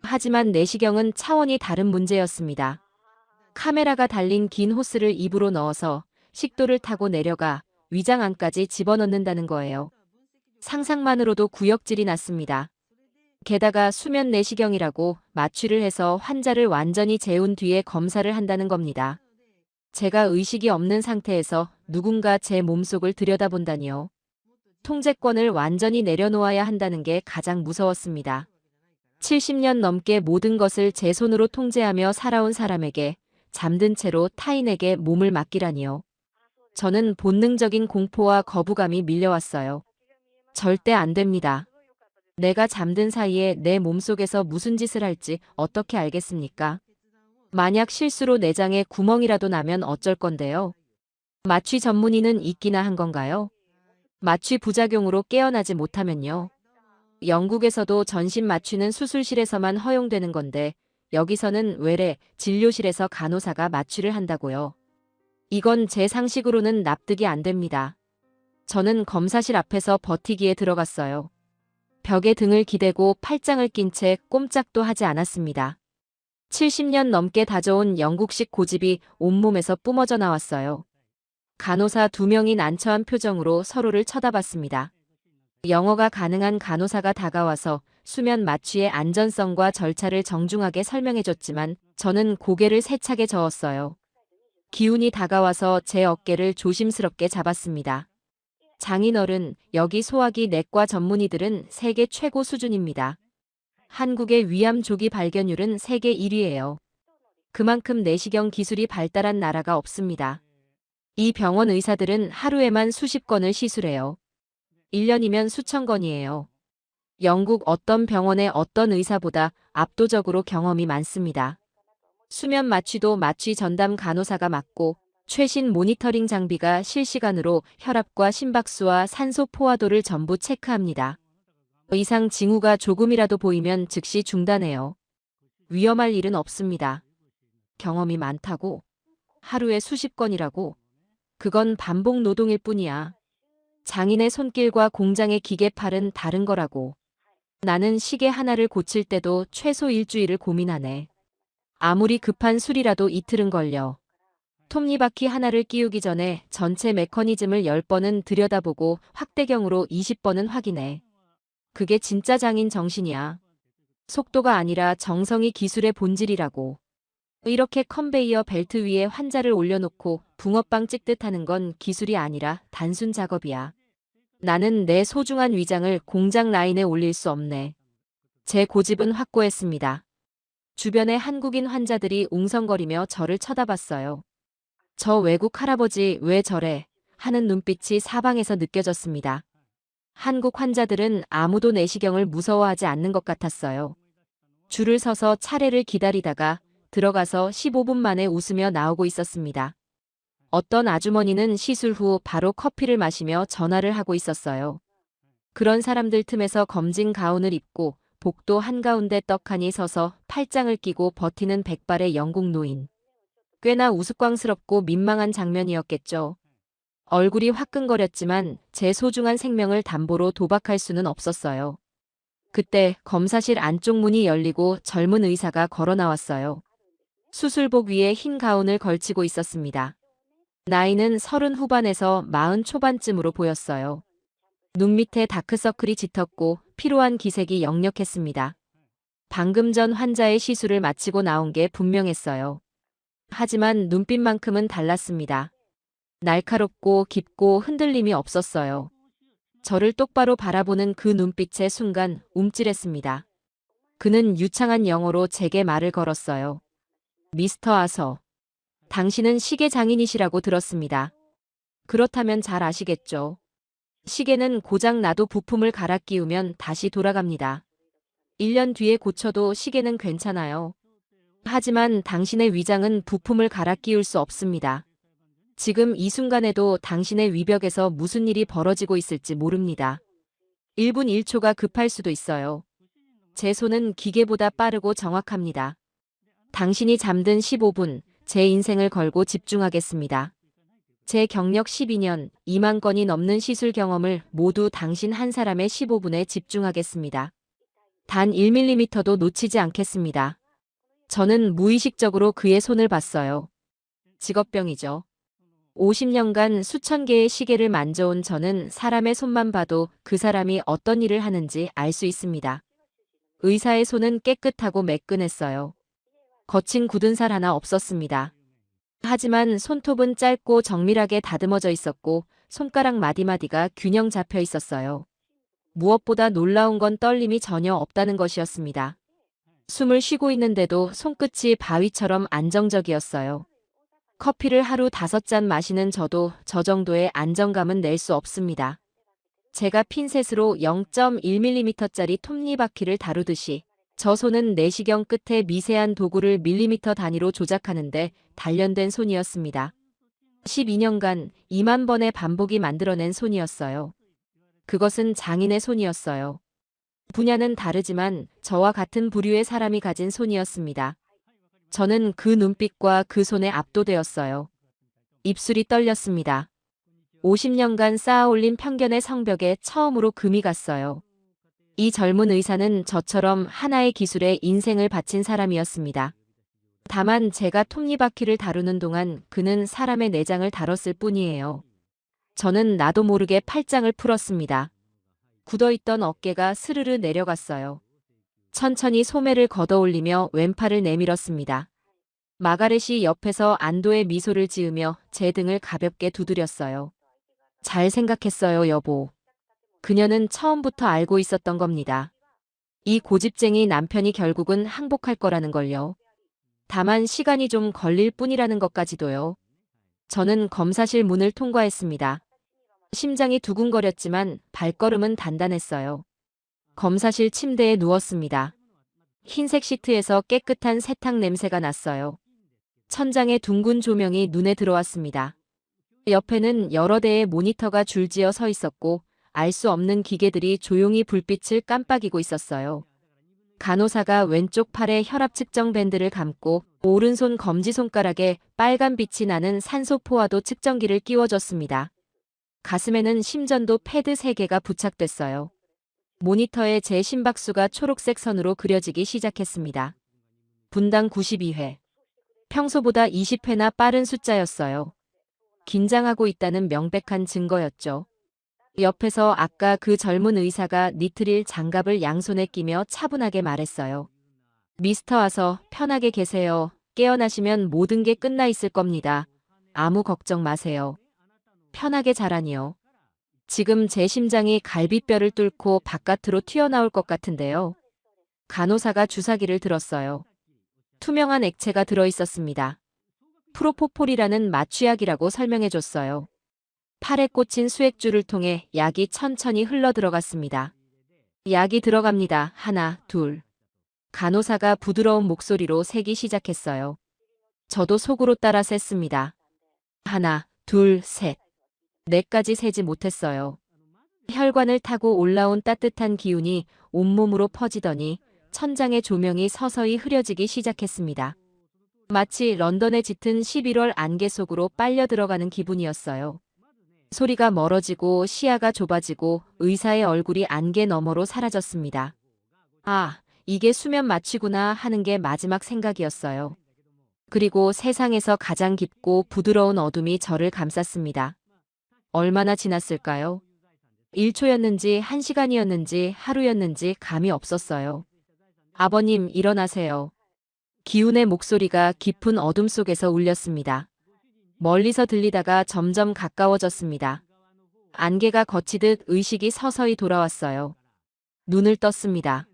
하지만 내시경은 차원이 다른 문제였습니다. 카메라가 달린 긴 호스를 입으로 넣어서 식도를 타고 내려가 위장 안까지 집어넣는다는 거예요. 상상만으로도 구역질이 났습니다. 게다가 수면 내시경이라고 마취를 해서 환자를 완전히 재운 뒤에 검사를 한다는 겁니다. 제가 의식이 없는 상태에서 누군가 제 몸속을 들여다본다니요. 통제권을 완전히 내려놓아야 한다는 게 가장 무서웠습니다. 70년 넘게 모든 것을 제 손으로 통제하며 살아온 사람에게 잠든 채로 타인에게 몸을 맡기라니요. 저는 본능적인 공포와 거부감이 밀려왔어요. 절대 안 됩니다. 내가 잠든 사이에 내 몸속에서 무슨 짓을 할지 어떻게 알겠습니까? 만약 실수로 내장에 구멍이라도 나면 어쩔 건데요. 마취 전문의는 있기나 한 건가요? 마취 부작용으로 깨어나지 못하면요. 영국에서도 전신 마취는 수술실에서만 허용되는 건데 여기서는 외래 진료실에서 간호사가 마취를 한다고요. 이건 제 상식으로는 납득이 안 됩니다. 저는 검사실 앞에서 버티기에 들어갔어요. 벽에 등을 기대고 팔짱을 낀 채 꼼짝도 하지 않았습니다. 70년 넘게 다져온 영국식 고집이 온몸에서 뿜어져 나왔어요. 간호사 2명이 난처한 표정으로 서로를 쳐다봤습니다. 영어가 가능한 간호사가 다가와서 수면 마취의 안전성과 절차를 정중하게 설명해줬지만 저는 고개를 세차게 저었어요. 기운이 다가와서 제 어깨를 조심스럽게 잡았습니다. 장인어른, 여기 소화기 내과 전문의들은 세계 최고 수준입니다. 한국의 위암 조기 발견율은 세계 1위예요. 그만큼 내시경 기술이 발달한 나라가 없습니다. 이 병원 의사들은 하루에만 수십 건을 시술해요. 1년이면 수천 건이에요. 영국 어떤 병원의 어떤 의사보다 압도적으로 경험이 많습니다. 수면 마취도 마취 전담 간호사가 맡고 최신 모니터링 장비가 실시간으로 혈압과 심박수와 산소 포화도를 전부 체크합니다. 이상 징후가 조금이라도 보이면 즉시 중단해요. 위험할 일은 없습니다. 경험이 많다고? 하루에 수십 건이라고? 그건 반복 노동일 뿐이야. 장인의 손길과 공장의 기계팔은 다른 거라고. 나는 시계 하나를 고칠 때도 최소 일주일을 고민하네. 아무리 급한 술이라도 이틀은 걸려. 톱니바퀴 하나를 끼우기 전에 전체 메커니즘을 10번은 들여다보고 확대경으로 20번은 확인해. 그게 진짜 장인 정신이야. 속도가 아니라 정성이 기술의 본질이라고. 이렇게 컨베이어 벨트 위에 환자를 올려놓고 붕어빵 찍듯 하는 건 기술이 아니라 단순 작업이야. 나는 내 소중한 위장을 공장 라인에 올릴 수 없네. 제 고집은 확고했습니다. 주변의 한국인 환자들이 웅성거리며 저를 쳐다봤어요. 저 외국 할아버지 왜 저래? 하는 눈빛이 사방에서 느껴졌습니다. 한국 환자들은 아무도 내시경을 무서워하지 않는 것 같았어요. 줄을 서서 차례를 기다리다가 들어가서 15분 만에 웃으며 나오고 있었습니다. 어떤 아주머니는 시술 후 바로 커피를 마시며 전화를 하고 있었어요. 그런 사람들 틈에서 검진 가운을 입고 복도 한가운데 떡하니 서서 팔짱을 끼고 버티는 백발의 영국 노인. 꽤나 우스꽝스럽고 민망한 장면이었겠죠. 얼굴이 화끈거렸지만 제 소중한 생명을 담보로 도박할 수는 없었어요. 그때 검사실 안쪽 문이 열리고 젊은 의사가 걸어 나왔어요. 수술복 위에 흰 가운을 걸치고 있었습니다. 나이는 30 후반에서 40 초반쯤으로 보였어요. 눈 밑에 다크서클이 짙었고 피로한 기색이 역력했습니다. 방금 전 환자의 시술을 마치고 나온 게 분명했어요. 하지만 눈빛만큼은 달랐습니다. 날카롭고 깊고 흔들림이 없었어요. 저를 똑바로 바라보는 그 눈빛의 순간 움찔했습니다. 그는 유창한 영어로 제게 말을 걸었어요. 미스터 아서. 당신은 시계 장인이시라고 들었습니다. 그렇다면 잘 아시겠죠. 시계는 고장 나도 부품을 갈아 끼우면 다시 돌아갑니다. 1년 뒤에 고쳐도 시계는 괜찮아요. 하지만 당신의 위장은 부품을 갈아 끼울 수 없습니다. 지금 이 순간에도 당신의 위벽에서 무슨 일이 벌어지고 있을지 모릅니다. 1분 1초가 급할 수도 있어요. 제 손은 기계보다 빠르고 정확합니다. 당신이 잠든 15분, 제 인생을 걸고 집중하겠습니다. 제 경력 12년, 2만 건이 넘는 시술 경험을 모두 당신 한 사람의 15분에 집중하겠습니다. 단 1mm도 놓치지 않겠습니다. 저는 무의식적으로 그의 손을 봤어요. 직업병이죠. 50년간 수천 개의 시계를 만져온 저는 사람의 손만 봐도 그 사람이 어떤 일을 하는지 알 수 있습니다. 의사의 손은 깨끗하고 매끈했어요. 거친 굳은 살 하나 없었습니다. 하지만 손톱은 짧고 정밀하게 다듬어져 있었고 손가락 마디마디가 균형 잡혀 있었어요. 무엇보다 놀라운 건 떨림이 전혀 없다는 것이었습니다. 숨을 쉬고 있는데도 손끝이 바위처럼 안정적이었어요. 커피를 하루 5잔 마시는 저도 저 정도의 안정감은 낼 수 없습니다. 제가 핀셋으로 0.1mm짜리 톱니바퀴를 다루듯이 저 손은 내시경 끝에 미세한 도구를 밀리미터 단위로 조작하는데 단련된 손이었습니다. 12년간 2만 번의 반복이 만들어낸 손이었어요. 그것은 장인의 손이었어요. 분야는 다르지만 저와 같은 부류의 사람이 가진 손이었습니다. 저는 그 눈빛과 그 손에 압도되었어요. 입술이 떨렸습니다. 50년간 쌓아올린 편견의 성벽에 처음으로 금이 갔어요. 이 젊은 의사는 저처럼 하나의 기술에 인생을 바친 사람이었습니다. 다만 제가 톱니바퀴를 다루는 동안 그는 사람의 내장을 다뤘을 뿐이에요. 저는 나도 모르게 팔짱을 풀었습니다. 굳어있던 어깨가 스르르 내려갔어요. 천천히 소매를 걷어올리며 왼팔을 내밀었습니다. 마가렛이 옆에서 안도의 미소를 지으며 제 등을 가볍게 두드렸어요. 잘 생각했어요, 여보. 그녀는 처음부터 알고 있었던 겁니다. 이 고집쟁이 남편이 결국은 항복할 거라는 걸요. 다만 시간이 좀 걸릴 뿐이라는 것까지도요. 저는 검사실 문을 통과했습니다. 심장이 두근거렸지만 발걸음은 단단했어요. 검사실 침대에 누웠습니다. 흰색 시트에서 깨끗한 세탁 냄새가 났어요. 천장에 둥근 조명이 눈에 들어왔습니다. 옆에는 여러 대의 모니터가 줄지어 서 있었고 알 수 없는 기계들이 조용히 불빛을 깜빡이고 있었어요. 간호사가 왼쪽 팔에 혈압 측정 밴드를 감고 오른손 검지손가락에 빨간 빛이 나는 산소 포화도 측정기를 끼워줬습니다. 가슴에는 심전도 패드 3개가 부착됐어요. 모니터에 제 심박수가 초록색 선으로 그려지기 시작했습니다. 분당 92회. 평소보다 20회나 빠른 숫자였어요. 긴장하고 있다는 명백한 증거였죠. 옆에서 아까 그 젊은 의사가 니트릴 장갑을 양손에 끼며 차분하게 말했어요. 미스터 아서 편하게 계세요. 깨어나시면 모든 게 끝나 있을 겁니다. 아무 걱정 마세요. 편하게 자라니요. 지금 제 심장이 갈비뼈를 뚫고 바깥으로 튀어나올 것 같은데요. 간호사가 주사기를 들었어요. 투명한 액체가 들어있었습니다. 프로포폴이라는 마취약이라고 설명해줬어요. 팔에 꽂힌 수액줄을 통해 약이 천천히 흘러들어갔습니다. 약이 들어갑니다. 하나, 둘. 간호사가 부드러운 목소리로 세기 시작했어요. 저도 속으로 따라 셌습니다. 하나, 둘, 셋. 넷까지 세지 못했어요. 혈관을 타고 올라온 따뜻한 기운이 온몸으로 퍼지더니 천장의 조명이 서서히 흐려지기 시작했습니다. 마치 런던에 짙은 11월 안개 속으로 빨려 들어가는 기분이었어요. 소리가 멀어지고 시야가 좁아지고 의사의 얼굴이 안개 너머로 사라졌습니다. 아, 이게 수면 마취구나 하는 게 마지막 생각이었어요. 그리고 세상에서 가장 깊고 부드러운 어둠이 저를 감쌌습니다. 얼마나 지났을까요? 1초였는지 1시간이었는지 하루였는지 감이 없었어요. 아버님, 일어나세요. 기운의 목소리가 깊은 어둠 속에서 울렸습니다. 멀리서 들리다가 점점 가까워졌습니다. 안개가 걷히듯 의식이 서서히 돌아왔어요. 눈을 떴습니다.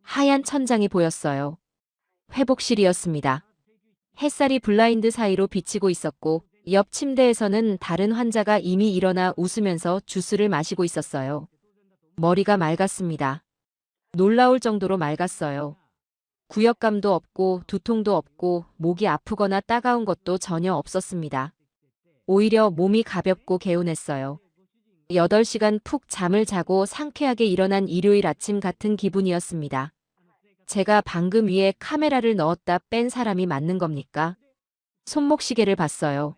하얀 천장이 보였어요. 회복실이었습니다. 햇살이 블라인드 사이로 비치고 있었고 옆 침대에서는 다른 환자가 이미 일어나 웃으면서 주스를 마시고 있었어요. 머리가 맑았습니다. 놀라울 정도로 맑았어요. 구역감도 없고 두통도 없고 목이 아프거나 따가운 것도 전혀 없었습니다. 오히려 몸이 가볍고 개운했어요. 8시간 푹 잠을 자고 상쾌하게 일어난 일요일 아침 같은 기분이었습니다. 제가 방금 위에 카메라를 넣었다 뺀 사람이 맞는 겁니까? 손목시계를 봤어요.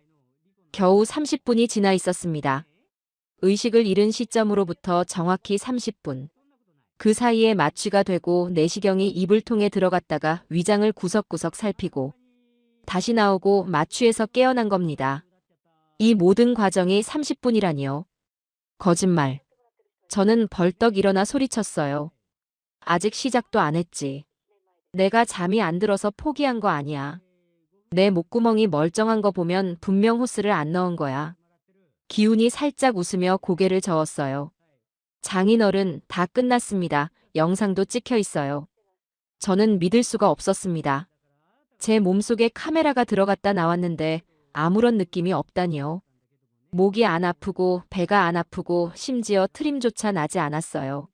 겨우 30분이 지나 있었습니다. 의식을 잃은 시점으로부터 정확히 30분. 그 사이에 마취가 되고 내시경이 이불통에 들어갔다가 위장을 구석구석 살피고 다시 나오고 마취에서 깨어난 겁니다. 이 모든 과정이 30분이라니요. 거짓말. 저는 벌떡 일어나 소리쳤어요. 아직 시작도 안 했지. 내가 잠이 안 들어서 포기한 거 아니야. 내 목구멍이 멀쩡한 거 보면 분명 호스를 안 넣은 거야. 기운이 살짝 웃으며 고개를 저었어요. 장인어른, 다 끝났습니다. 영상도 찍혀 있어요. 저는 믿을 수가 없었습니다. 제 몸속에 카메라가 들어갔다 나왔는데 아무런 느낌이 없다니요. 목이 안 아프고 배가 안 아프고 심지어 트림조차 나지 않았어요.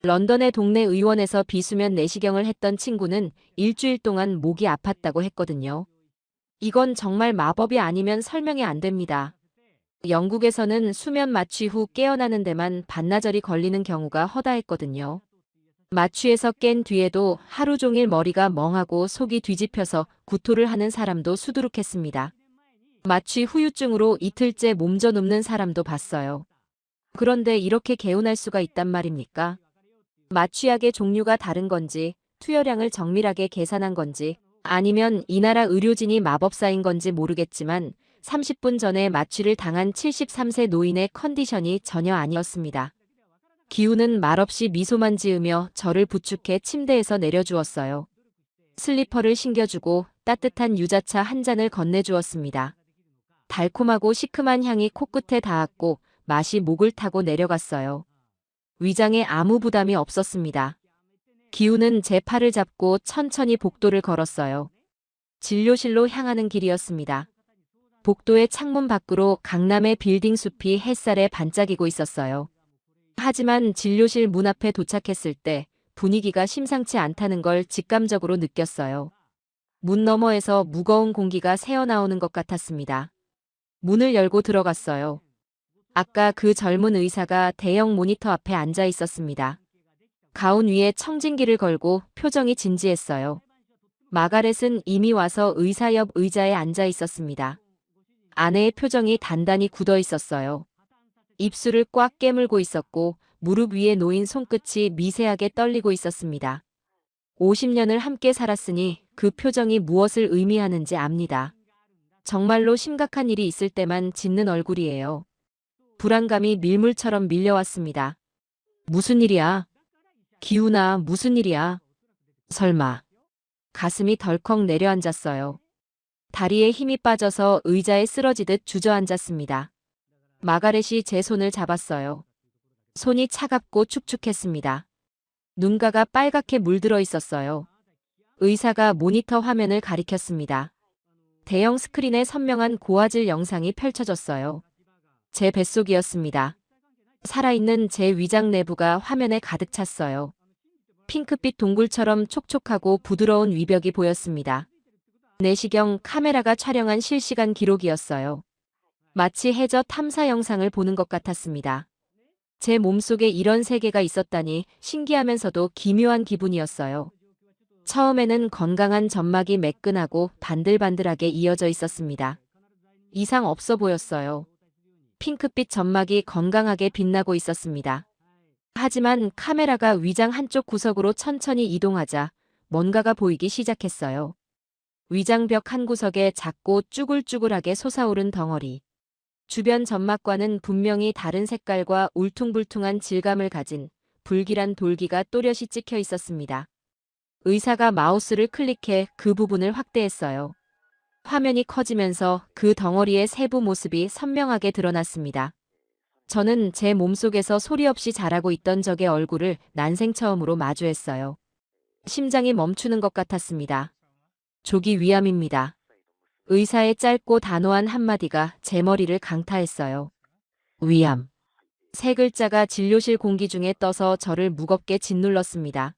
런던의 동네 의원에서 비수면 내시경을 했던 친구는 일주일 동안 목이 아팠다고 했거든요. 이건 정말 마법이 아니면 설명이 안 됩니다. 영국에서는 수면 마취 후 깨어나는 데만 반나절이 걸리는 경우가 허다했거든요. 마취에서 깬 뒤에도 하루 종일 머리가 멍하고 속이 뒤집혀서 구토를 하는 사람도 수두룩했습니다. 마취 후유증으로 이틀째 몸져 눕는 사람도 봤어요. 그런데 이렇게 개운할 수가 있단 말입니까? 마취약의 종류가 다른 건지, 투여량을 정밀하게 계산한 건지, 아니면 이 나라 의료진이 마법사인 건지 모르겠지만 30분 전에 마취를 당한 73세 노인의 컨디션이 전혀 아니었습니다. 기우는 말없이 미소만 지으며 저를 부축해 침대에서 내려주었어요. 슬리퍼를 신겨주고 따뜻한 유자차 한 잔을 건네주었습니다. 달콤하고 시큼한 향이 코끝에 닿았고 맛이 목을 타고 내려갔어요. 위장에 아무 부담이 없었습니다. 기우는 제 팔을 잡고 천천히 복도를 걸었어요. 진료실로 향하는 길이었습니다. 복도의 창문 밖으로 강남의 빌딩 숲이 햇살에 반짝이고 있었어요. 하지만 진료실 문 앞에 도착했을 때 분위기가 심상치 않다는 걸 직감적으로 느꼈어요. 문 너머에서 무거운 공기가 새어나오는 것 같았습니다. 문을 열고 들어갔어요. 아까 그 젊은 의사가 대형 모니터 앞에 앉아 있었습니다. 가운 위에 청진기를 걸고 표정이 진지했어요. 마가렛은 이미 와서 의사 옆 의자에 앉아 있었습니다. 아내의 표정이 단단히 굳어 있었어요. 입술을 꽉 깨물고 있었고 무릎 위에 놓인 손끝이 미세하게 떨리고 있었습니다. 50년을 함께 살았으니 그 표정이 무엇을 의미하는지 압니다. 정말로 심각한 일이 있을 때만 짓는 얼굴이에요. 불안감이 밀물처럼 밀려왔습니다. 무슨 일이야? 기훈아, 무슨 일이야? 설마. 가슴이 덜컥 내려앉았어요. 다리에 힘이 빠져서 의자에 쓰러지듯 주저앉았습니다. 마가렛이 제 손을 잡았어요. 손이 차갑고 축축했습니다. 눈가가 빨갛게 물들어 있었어요. 의사가 모니터 화면을 가리켰습니다. 대형 스크린에 선명한 고화질 영상이 펼쳐졌어요. 제 뱃속이었습니다. 살아있는 제 위장 내부가 화면에 가득 찼어요. 핑크빛 동굴처럼 촉촉하고 부드러운 위벽이 보였습니다. 내시경 카메라가 촬영한 실시간 기록이었어요. 마치 해저 탐사 영상을 보는 것 같았습니다. 제 몸속에 이런 세계가 있었다니 신기하면서도 기묘한 기분이었어요. 처음에는 건강한 점막이 매끈하고 반들반들하게 이어져 있었습니다. 이상 없어 보였어요. 핑크빛 점막이 건강하게 빛나고 있었습니다. 하지만 카메라가 위장 한쪽 구석으로 천천히 이동하자 뭔가가 보이기 시작했어요. 위장벽 한 구석에 작고 쭈글쭈글하게 솟아오른 덩어리. 주변 점막과는 분명히 다른 색깔과 울퉁불퉁한 질감을 가진 불길한 돌기가 또렷이 찍혀 있었습니다. 의사가 마우스를 클릭해 그 부분을 확대했어요. 화면이 커지면서 그 덩어리의 세부 모습이 선명하게 드러났습니다. 저는 제 몸속에서 소리 없이 자라고 있던 적의 얼굴을 난생 처음으로 마주했어요. 심장이 멈추는 것 같았습니다. 조기 위암입니다. 의사의 짧고 단호한 한마디가 제 머리를 강타했어요. 위암. 세 글자가 진료실 공기 중에 떠서 저를 무겁게 짓눌렀습니다.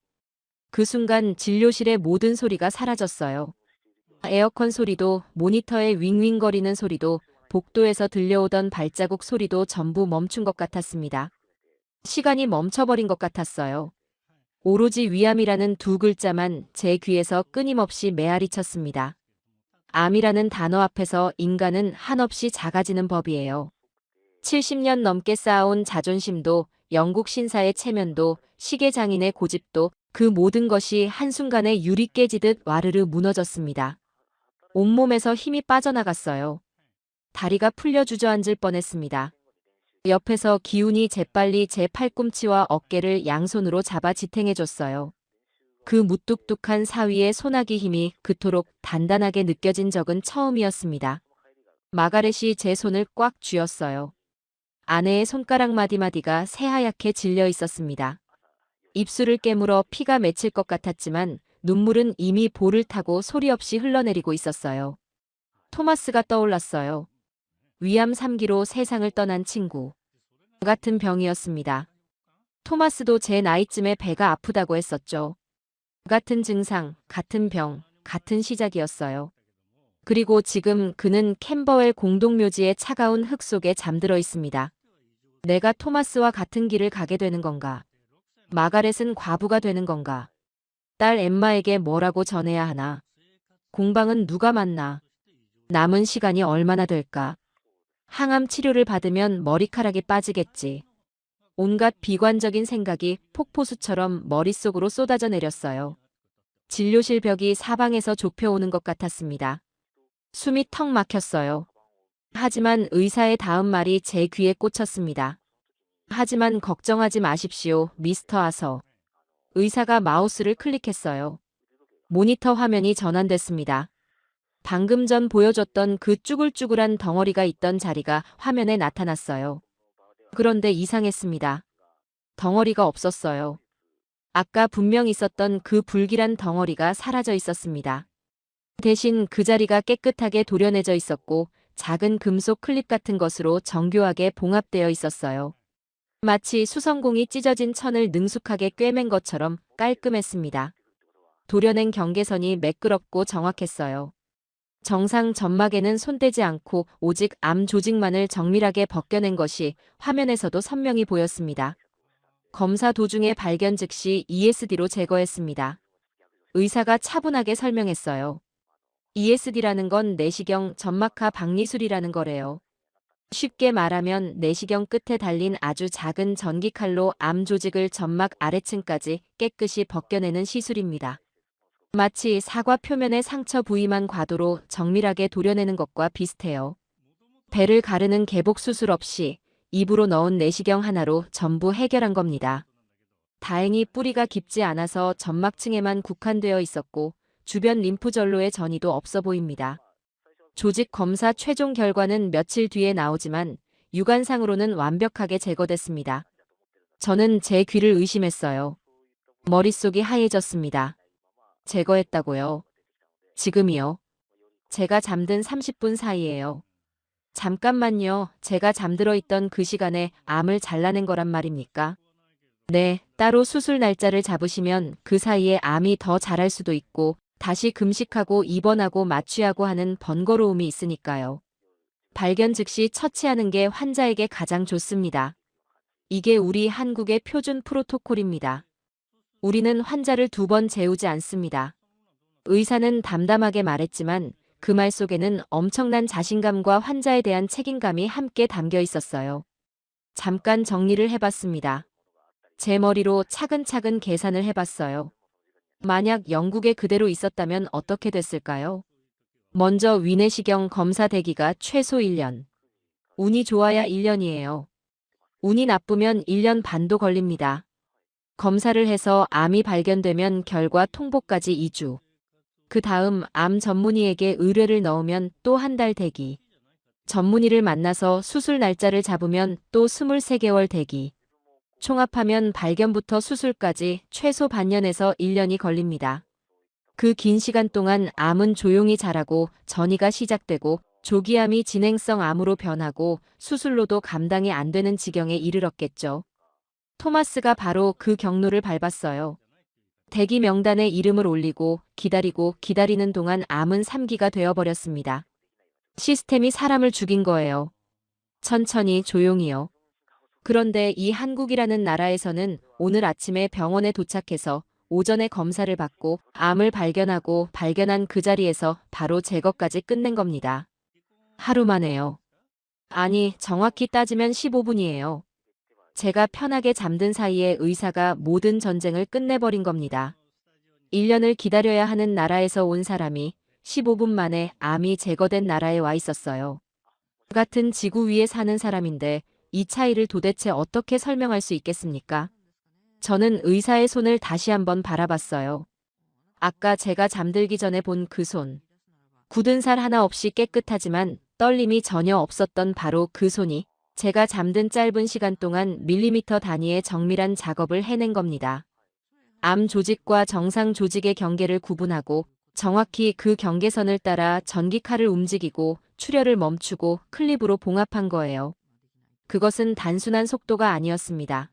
그 순간 진료실의 모든 소리가 사라졌어요. 에어컨 소리도, 모니터의 윙윙거리는 소리도, 복도에서 들려오던 발자국 소리도 전부 멈춘 것 같았습니다. 시간이 멈춰버린 것 같았어요. 오로지 위암이라는 두 글자만 제 귀에서 끊임없이 메아리 쳤습니다. 암이라는 단어 앞에서 인간은 한없이 작아지는 법이에요. 70년 넘게 쌓아온 자존심도, 영국 신사의 체면도, 시계장인의 고집도, 그 모든 것이 한순간에 유리 깨지듯 와르르 무너졌습니다. 온몸에서 힘이 빠져나갔어요. 다리가 풀려 주저앉을 뻔했습니다. 옆에서 기훈이 재빨리 제 팔꿈치와 어깨를 양손으로 잡아 지탱해줬어요. 그 무뚝뚝한 사위의 소나기 힘이 그토록 단단하게 느껴진 적은 처음이었습니다. 마가렛이 제 손을 꽉 쥐었어요. 아내의 손가락 마디마디가 새하얗게 질려 있었습니다. 입술을 깨물어 피가 맺힐 것 같았지만 눈물은 이미 볼을 타고 소리 없이 흘러내리고 있었어요. 토마스가 떠올랐어요. 위암 3기로 세상을 떠난 친구. 같은 병이었습니다. 토마스도 제 나이쯤에 배가 아프다고 했었죠. 같은 증상, 같은 병, 같은 시작이었어요. 그리고 지금 그는 캠버웰 공동묘지의 차가운 흙 속에 잠들어 있습니다. 내가 토마스와 같은 길을 가게 되는 건가? 마가렛은 과부가 되는 건가? 딸 엠마에게 뭐라고 전해야 하나? 공방은 누가 맡나? 남은 시간이 얼마나 될까? 항암 치료를 받으면 머리카락이 빠지겠지. 온갖 비관적인 생각이 폭포수처럼 머릿속으로 쏟아져 내렸어요. 진료실 벽이 사방에서 좁혀오는 것 같았습니다. 숨이 턱 막혔어요. 하지만 의사의 다음 말이 제 귀에 꽂혔습니다. 하지만 걱정하지 마십시오, 미스터 아서. 의사가 마우스를 클릭했어요. 모니터 화면이 전환됐습니다. 방금 전 보여줬던 그 쭈글쭈글한 덩어리가 있던 자리가 화면에 나타났어요. 그런데 이상했습니다. 덩어리가 없었어요. 아까 분명 있었던 그 불길한 덩어리가 사라져 있었습니다. 대신 그 자리가 깨끗하게 도려내져 있었고 작은 금속 클립 같은 것으로 정교하게 봉합되어 있었어요. 마치 수성공이 찢어진 천을 능숙하게 꿰맨 것처럼 깔끔했습니다. 도려낸 경계선이 매끄럽고 정확했어요. 정상 점막에는 손대지 않고 오직 암 조직만을 정밀하게 벗겨낸 것이 화면에서도 선명히 보였습니다. 검사 도중에 발견 즉시 ESD로 제거했습니다. 의사가 차분하게 설명했어요. ESD라는 건 내시경 점막하 박리술이라는 거래요. 쉽게 말하면 내시경 끝에 달린 아주 작은 전기칼로 암 조직을 점막 아래층까지 깨끗이 벗겨내는 시술입니다. 마치 사과 표면의 상처 부위만 과도로 정밀하게 도려내는 것과 비슷해요. 배를 가르는 개복 수술 없이 입으로 넣은 내시경 하나로 전부 해결한 겁니다. 다행히 뿌리가 깊지 않아서 점막층에만 국한되어 있었고 주변 림프절로의 전이도 없어 보입니다. 조직 검사 최종 결과는 며칠 뒤에 나오지만 육안상으로는 완벽하게 제거됐습니다. 저는 제 귀를 의심했어요. 머릿속이 하얘졌습니다. 제거했다고요? 지금이요? 제가 잠든 30분 사이에요. 잠깐만요. 제가 잠들어 있던 그 시간에 암을 잘라낸 거란 말입니까? 네, 따로 수술 날짜를 잡으시면 그 사이에 암이 더 자랄 수도 있고 다시 금식하고 입원하고 마취하고 하는 번거로움이 있으니까요. 발견 즉시 처치하는 게 환자에게 가장 좋습니다. 이게 우리 한국의 표준 프로토콜입니다. 우리는 환자를 2번 재우지 않습니다. 의사는 담담하게 말했지만 그 말 속에는 엄청난 자신감과 환자에 대한 책임감이 함께 담겨 있었어요. 잠깐 정리를 해봤습니다. 제 머리로 차근차근 계산을 해봤어요. 만약 영국에 그대로 있었다면 어떻게 됐을까요? 먼저 위내시경 검사 대기가 최소 1년. 운이 좋아야 1년이에요. 운이 나쁘면 1년 반도 걸립니다. 검사를 해서 암이 발견되면 결과 통보까지 2주. 그 다음 암 전문의에게 의뢰를 넣으면 또 1달 대기. 전문의를 만나서 수술 날짜를 잡으면 또 23개월 대기. 총합하면 발견부터 수술까지 최소 반년에서 1년이 걸립니다. 그 긴 시간 동안 암은 조용히 자라고 전이가 시작되고 조기암이 진행성 암으로 변하고 수술로도 감당이 안 되는 지경에 이르렀겠죠. 토마스가 바로 그 경로를 밟았어요. 대기 명단에 이름을 올리고 기다리고 기다리는 동안 암은 3기가 되어버렸습니다. 시스템이 사람을 죽인 거예요. 천천히 조용히요. 그런데 이 한국이라는 나라에서는 오늘 아침에 병원에 도착해서 오전에 검사를 받고 암을 발견하고 발견한 그 자리에서 바로 제거까지 끝낸 겁니다. 하루 만에요. 아니, 정확히 따지면 15분이에요. 제가 편하게 잠든 사이에 의사가 모든 전쟁을 끝내버린 겁니다. 1년을 기다려야 하는 나라에서 온 사람이 15분 만에 암이 제거된 나라에 와 있었어요. 같은 지구 위에 사는 사람인데 이 차이를 도대체 어떻게 설명할 수 있겠습니까? 저는 의사의 손을 다시 한번 바라봤어요. 아까 제가 잠들기 전에 본 그 손. 굳은 살 하나 없이 깨끗하지만 떨림이 전혀 없었던 바로 그 손이 제가 잠든 짧은 시간 동안 밀리미터 단위의 정밀한 작업을 해낸 겁니다. 암 조직과 정상 조직의 경계를 구분하고 정확히 그 경계선을 따라 전기칼을 움직이고 출혈을 멈추고 클립으로 봉합한 거예요. 그것은 단순한 속도가 아니었습니다.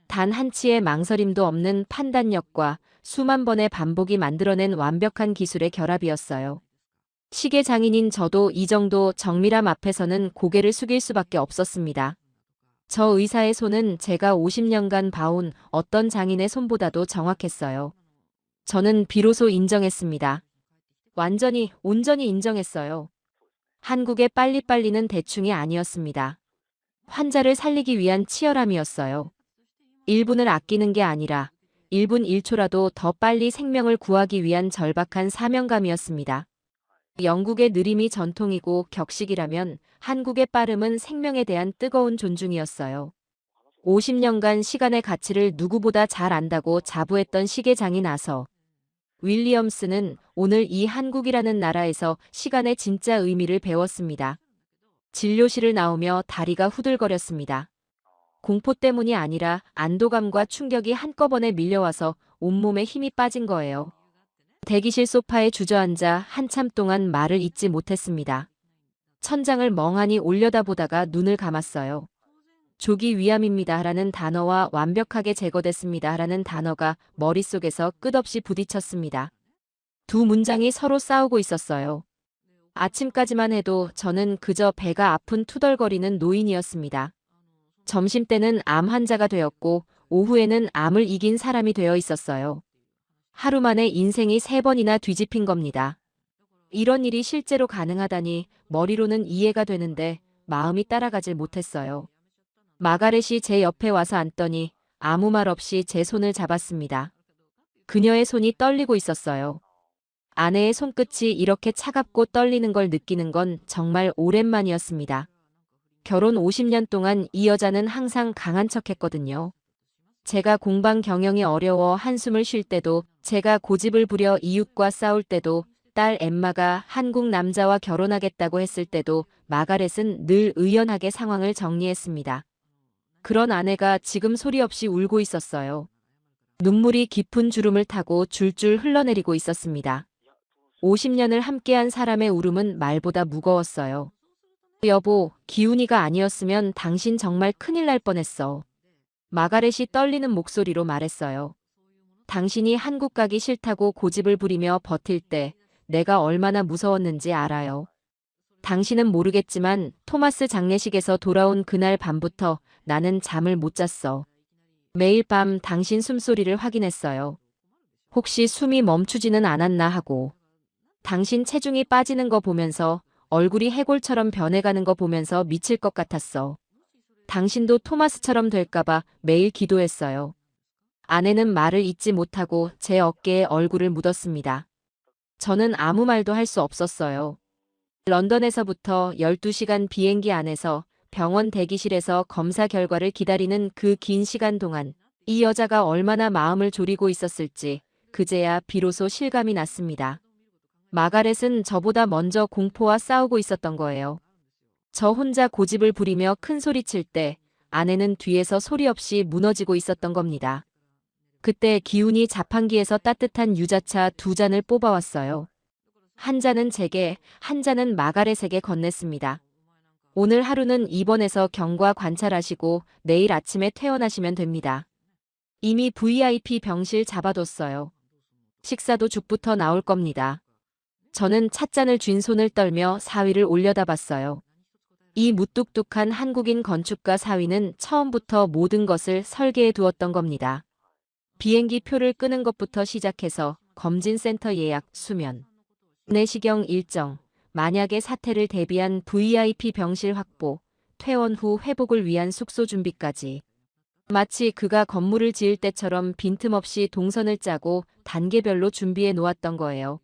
단 한치의 망설임도 없는 판단력과 수만 번의 반복이 만들어낸 완벽한 기술의 결합이었어요. 시계 장인인 저도 이 정도 정밀함 앞에서는 고개를 숙일 수밖에 없었습니다. 저 의사의 손은 제가 50년간 봐온 어떤 장인의 손보다도 정확했어요. 저는 비로소 인정했습니다. 온전히 인정했어요. 한국의 빨리빨리는 대충이 아니었습니다. 환자를 살리기 위한 치열함이었어요. 1분을 아끼는 게 아니라 1분 1초라도 더 빨리 생명을 구하기 위한 절박한 사명감이었습니다. 영국의 느림이 전통이고 격식이라면 한국의 빠름은 생명에 대한 뜨거운 존중이었어요. 50년간 시간의 가치를 누구보다 잘 안다고 자부했던 시계장이 나서 윌리엄스는 오늘 이 한국이라는 나라에서 시간의 진짜 의미를 배웠습니다. 진료실을 나오며 다리가 후들거렸습니다. 공포 때문이 아니라 안도감과 충격이 한꺼번에 밀려와서 온몸에 힘이 빠진 거예요. 대기실 소파에 주저앉아 한참 동안 말을 잇지 못했습니다. 천장을 멍하니 올려다보다가 눈을 감았어요. 조기 위암입니다라는 단어와 완벽하게 제거됐습니다라는 단어가 머릿속에서 끝없이 부딪혔습니다. 두 문장이 서로 싸우고 있었어요. 아침까지만 해도 저는 그저 배가 아픈 투덜거리는 노인이었습니다. 점심때는 암 환자가 되었고 오후에는 암을 이긴 사람이 되어 있었어요. 하루 만에 인생이 3번이나 뒤집힌 겁니다. 이런 일이 실제로 가능하다니 머리로는 이해가 되는데 마음이 따라가질 못했어요. 마가렛이 제 옆에 와서 앉더니 아무 말 없이 제 손을 잡았습니다. 그녀의 손이 떨리고 있었어요. 아내의 손끝이 이렇게 차갑고 떨리는 걸 느끼는 건 정말 오랜만이었습니다. 결혼 50년 동안 이 여자는 항상 강한 척했거든요. 제가 공방 경영이 어려워 한숨을 쉴 때도, 제가 고집을 부려 이웃과 싸울 때도, 딸 엠마가 한국 남자와 결혼하겠다고 했을 때도 마가렛은 늘 의연하게 상황을 정리했습니다. 그런 아내가 지금 소리 없이 울고 있었어요. 눈물이 깊은 주름을 타고 줄줄 흘러내리고 있었습니다. 50년을 함께한 사람의 울음은 말보다 무거웠어요. 여보, 기훈이가 아니었으면 당신 정말 큰일 날 뻔했어. 마가렛이 떨리는 목소리로 말했어요. 당신이 한국 가기 싫다고 고집을 부리며 버틸 때 내가 얼마나 무서웠는지 알아요. 당신은 모르겠지만 토마스 장례식에서 돌아온 그날 밤부터 나는 잠을 못 잤어. 매일 밤 당신 숨소리를 확인했어요. 혹시 숨이 멈추지는 않았나 하고. 당신 체중이 빠지는 거 보면서, 얼굴이 해골처럼 변해가는 거 보면서 미칠 것 같았어. 당신도 토마스처럼 될까봐 매일 기도했어요. 아내는 말을 잇지 못하고 제 어깨에 얼굴을 묻었습니다. 저는 아무 말도 할 수 없었어요. 런던에서부터 12시간 비행기 안에서 병원 대기실에서 검사 결과를 기다리는 그 긴 시간 동안 이 여자가 얼마나 마음을 졸이고 있었을지 그제야 비로소 실감이 났습니다. 마가렛은 저보다 먼저 공포와 싸우고 있었던 거예요. 저 혼자 고집을 부리며 큰 소리 칠 때 아내는 뒤에서 소리 없이 무너지고 있었던 겁니다. 그때 기훈이 자판기에서 따뜻한 유자차 2잔을 뽑아왔어요. 한 잔은 제게, 한 잔은 마가렛에게 건넸습니다. 오늘 하루는 입원해서 경과 관찰하시고 내일 아침에 퇴원하시면 됩니다. 이미 VIP 병실 잡아뒀어요. 식사도 죽부터 나올 겁니다. 저는 찻잔을 쥔 손을 떨며 사위를 올려다봤어요. 이 무뚝뚝한 한국인 건축가 사위는 처음부터 모든 것을 설계해 두었던 겁니다. 비행기 표를 끄는 것부터 시작해서 검진센터 예약, 수면, 내시경 일정, 만약의 사태를 대비한 VIP 병실 확보, 퇴원 후 회복을 위한 숙소 준비까지. 마치 그가 건물을 지을 때처럼 빈틈없이 동선을 짜고 단계별로 준비해 놓았던 거예요.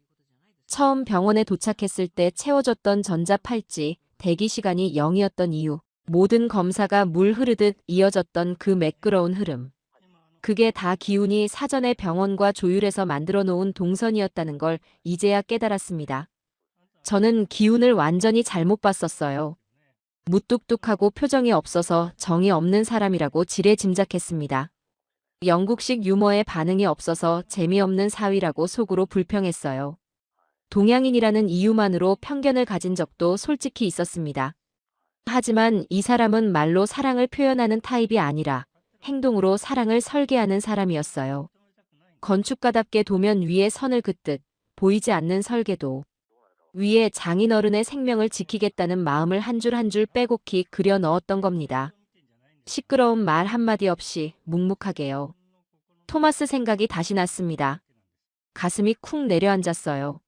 처음 병원에 도착했을 때 채워졌던 전자팔찌, 대기 시간이 0이었던 이유, 모든 검사가 물 흐르듯 이어졌던 그 매끄러운 흐름. 그게 다 기훈이 사전에 병원과 조율해서 만들어 놓은 동선이었다는 걸 이제야 깨달았습니다. 저는 기훈을 완전히 잘못 봤었어요. 무뚝뚝하고 표정이 없어서 정이 없는 사람이라고 지레 짐작했습니다. 영국식 유머에 반응이 없어서 재미없는 사위라고 속으로 불평했어요. 동양인이라는 이유만으로 편견을 가진 적도 솔직히 있었습니다. 하지만 이 사람은 말로 사랑을 표현하는 타입이 아니라 행동으로 사랑을 설계하는 사람이었어요. 건축가답게 도면 위에 선을 긋듯 보이지 않는 설계도. 위에 장인어른의 생명을 지키겠다는 마음을 한 줄 한 줄 빼곡히 그려 넣었던 겁니다. 시끄러운 말 한마디 없이 묵묵하게요. 토마스 생각이 다시 났습니다. 가슴이 쿵 내려앉았어요.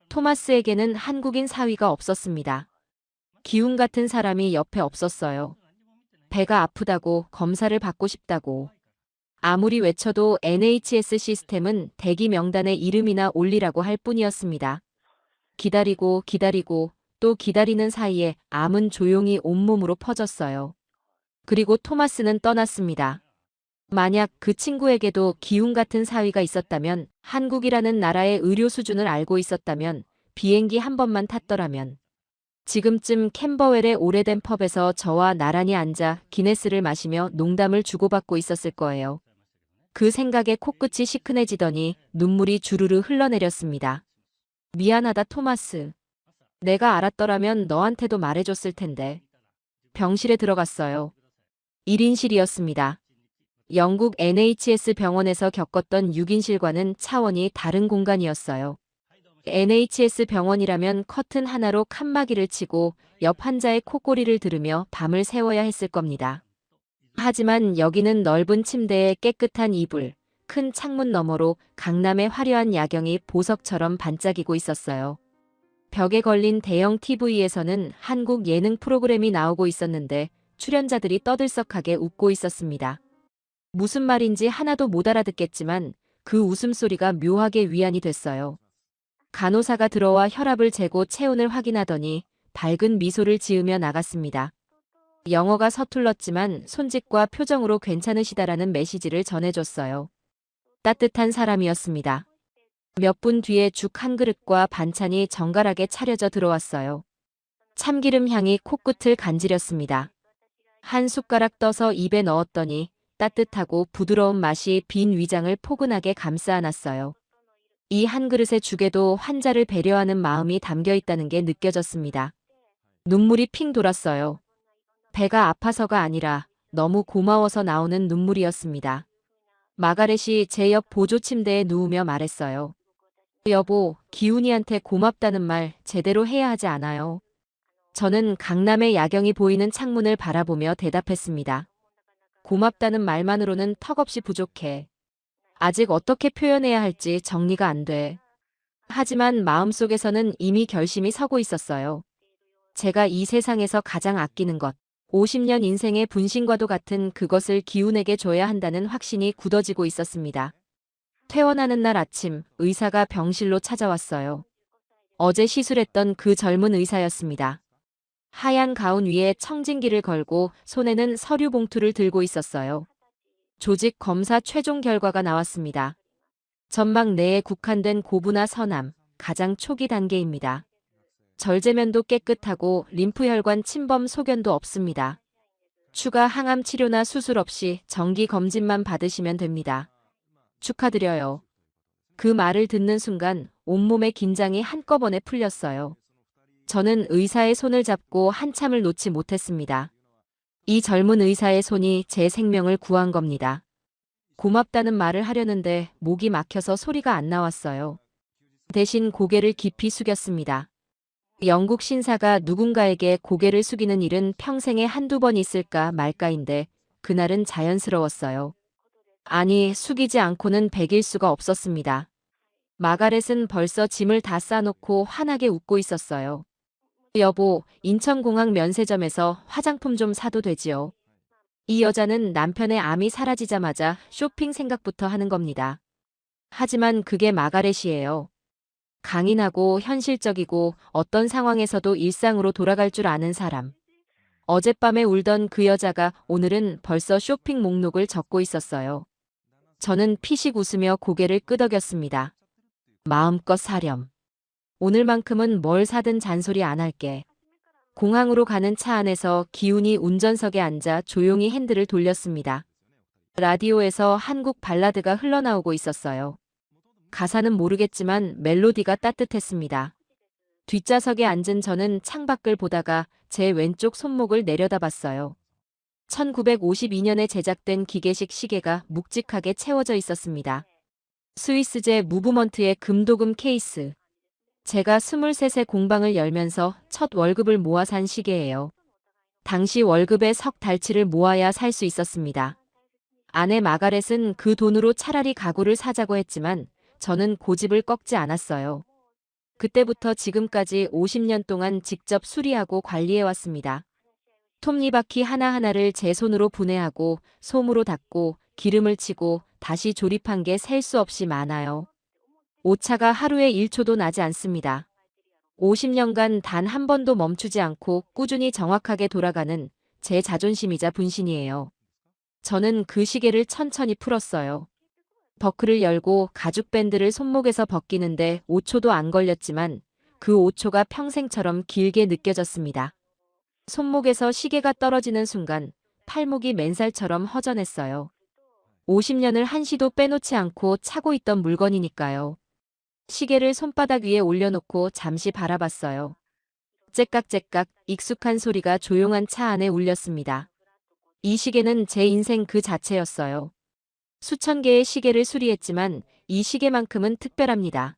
토마스에게는 한국인 사위가 없었습니다. 기훈 같은 사람이 옆에 없었어요. 배가 아프다고, 검사를 받고 싶다고. 아무리 외쳐도 NHS 시스템은 대기 명단에 이름이나 올리라고 할 뿐이었습니다. 기다리고 기다리고 또 기다리는 사이에 암은 조용히 온몸으로 퍼졌어요. 그리고 토마스는 떠났습니다. 만약 그 친구에게도 기훈 같은 사위가 있었다면, 한국이라는 나라의 의료 수준을 알고 있었다면, 비행기 한 번만 탔더라면, 지금쯤 캠버웰의 오래된 펍에서 저와 나란히 앉아 기네스를 마시며 농담을 주고받고 있었을 거예요. 그 생각에 코끝이 시큰해지더니 눈물이 주르르 흘러내렸습니다. 미안하다 토마스. 내가 알았더라면 너한테도 말해줬을 텐데. 병실에 들어갔어요. 1인실이었습니다. 영국 NHS 병원에서 겪었던 6인실과는 차원이 다른 공간이었어요. NHS 병원이라면 커튼 하나로 칸막이를 치고 옆 환자의 콧소리를 들으며 밤을 새워야 했을 겁니다. 하지만 여기는 넓은 침대에 깨끗한 이불, 큰 창문 너머로 강남의 화려한 야경이 보석처럼 반짝이고 있었어요. 벽에 걸린 대형 TV에서는 한국 예능 프로그램이 나오고 있었는데 출연자들이 떠들썩하게 웃고 있었습니다. 무슨 말인지 하나도 못 알아듣겠지만 그 웃음소리가 묘하게 위안이 됐어요. 간호사가 들어와 혈압을 재고 체온을 확인하더니 밝은 미소를 지으며 나갔습니다. 영어가 서툴렀지만 손짓과 표정으로 괜찮으시다라는 메시지를 전해줬어요. 따뜻한 사람이었습니다. 몇 분 뒤에 죽 한 그릇과 반찬이 정갈하게 차려져 들어왔어요. 참기름 향이 코끝을 간지렸습니다. 한 숟가락 떠서 입에 넣었더니 따뜻하고 부드러운 맛이 빈 위장을 포근하게 감싸 안았어요. 이 한 그릇의 죽에도 환자를 배려하는 마음이 담겨 있다는 게 느껴졌습니다. 눈물이 핑 돌았어요. 배가 아파서가 아니라 너무 고마워서 나오는 눈물이었습니다. 마가렛이 제 옆 보조 침대에 누우며 말했어요. 여보, 기훈이한테 고맙다는 말 제대로 해야 하지 않아요? 저는 강남의 야경이 보이는 창문을 바라보며 대답했습니다. 고맙다는 말만으로는 턱없이 부족해. 아직 어떻게 표현해야 할지 정리가 안 돼. 하지만 마음속에서는 이미 결심이 서고 있었어요. 제가 이 세상에서 가장 아끼는 것, 50년 인생의 분신과도 같은 그것을 기훈에게 줘야 한다는 확신이 굳어지고 있었습니다. 퇴원하는 날 아침, 의사가 병실로 찾아왔어요. 어제 시술했던 그 젊은 의사였습니다. 하얀 가운 위에 청진기를 걸고 손에는 서류 봉투를 들고 있었어요. 조직 검사 최종 결과가 나왔습니다. 점막 내에 국한된 고부나 선암, 가장 초기 단계입니다. 절제면도 깨끗하고 림프혈관 침범 소견도 없습니다. 추가 항암 치료나 수술 없이 정기 검진만 받으시면 됩니다. 축하드려요. 그 말을 듣는 순간 온몸의 긴장이 한꺼번에 풀렸어요. 저는 의사의 손을 잡고 한참을 놓지 못했습니다. 이 젊은 의사의 손이 제 생명을 구한 겁니다. 고맙다는 말을 하려는데 목이 막혀서 소리가 안 나왔어요. 대신 고개를 깊이 숙였습니다. 영국 신사가 누군가에게 고개를 숙이는 일은 평생에 한두 번 있을까 말까인데 그날은 자연스러웠어요. 아니, 숙이지 않고는 베길 수가 없었습니다. 마가렛은 벌써 짐을 다 싸놓고 환하게 웃고 있었어요. 여보, 인천공항 면세점에서 화장품 좀 사도 되지요? 이 여자는 남편의 암이 사라지자마자 쇼핑 생각부터 하는 겁니다. 하지만 그게 마가렛이에요. 강인하고 현실적이고 어떤 상황에서도 일상으로 돌아갈 줄 아는 사람. 어젯밤에 울던 그 여자가 오늘은 벌써 쇼핑 목록을 적고 있었어요. 저는 피식 웃으며 고개를 끄덕였습니다. 마음껏 사렴. 오늘만큼은 뭘 사든 잔소리 안 할게. 공항으로 가는 차 안에서 기훈이 운전석에 앉아 조용히 핸들을 돌렸습니다. 라디오에서 한국 발라드가 흘러나오고 있었어요. 가사는 모르겠지만 멜로디가 따뜻했습니다. 뒷좌석에 앉은 저는 창밖을 보다가 제 왼쪽 손목을 내려다봤어요. 1952년에 제작된 기계식 시계가 묵직하게 채워져 있었습니다. 스위스제 무브먼트의 금도금 케이스. 제가 23세 공방을 열면서 첫 월급을 모아 산 시계예요. 당시 월급의 석 달치를 모아야 살 수 있었습니다. 아내 마가렛은 그 돈으로 차라리 가구를 사자고 했지만 저는 고집을 꺾지 않았어요. 그때부터 지금까지 50년 동안 직접 수리하고 관리해왔습니다. 톱니바퀴 하나하나를 제 손으로 분해하고 솜으로 닦고 기름을 치고 다시 조립한 게 셀 수 없이 많아요. 오차가 하루에 1초도 나지 않습니다. 50년간 단 한 번도 멈추지 않고 꾸준히 정확하게 돌아가는 제 자존심이자 분신이에요. 저는 그 시계를 천천히 풀었어요. 버클을 열고 가죽 밴드를 손목에서 벗기는데 5초도 안 걸렸지만 그 5초가 평생처럼 길게 느껴졌습니다. 손목에서 시계가 떨어지는 순간 팔목이 맨살처럼 허전했어요. 50년을 한시도 빼놓지 않고 차고 있던 물건이니까요. 시계를 손바닥 위에 올려놓고 잠시 바라봤어요. 째깍째깍 익숙한 소리가 조용한 차 안에 울렸습니다. 이 시계는 제 인생 그 자체였어요. 수천 개의 시계를 수리했지만 이 시계만큼은 특별합니다.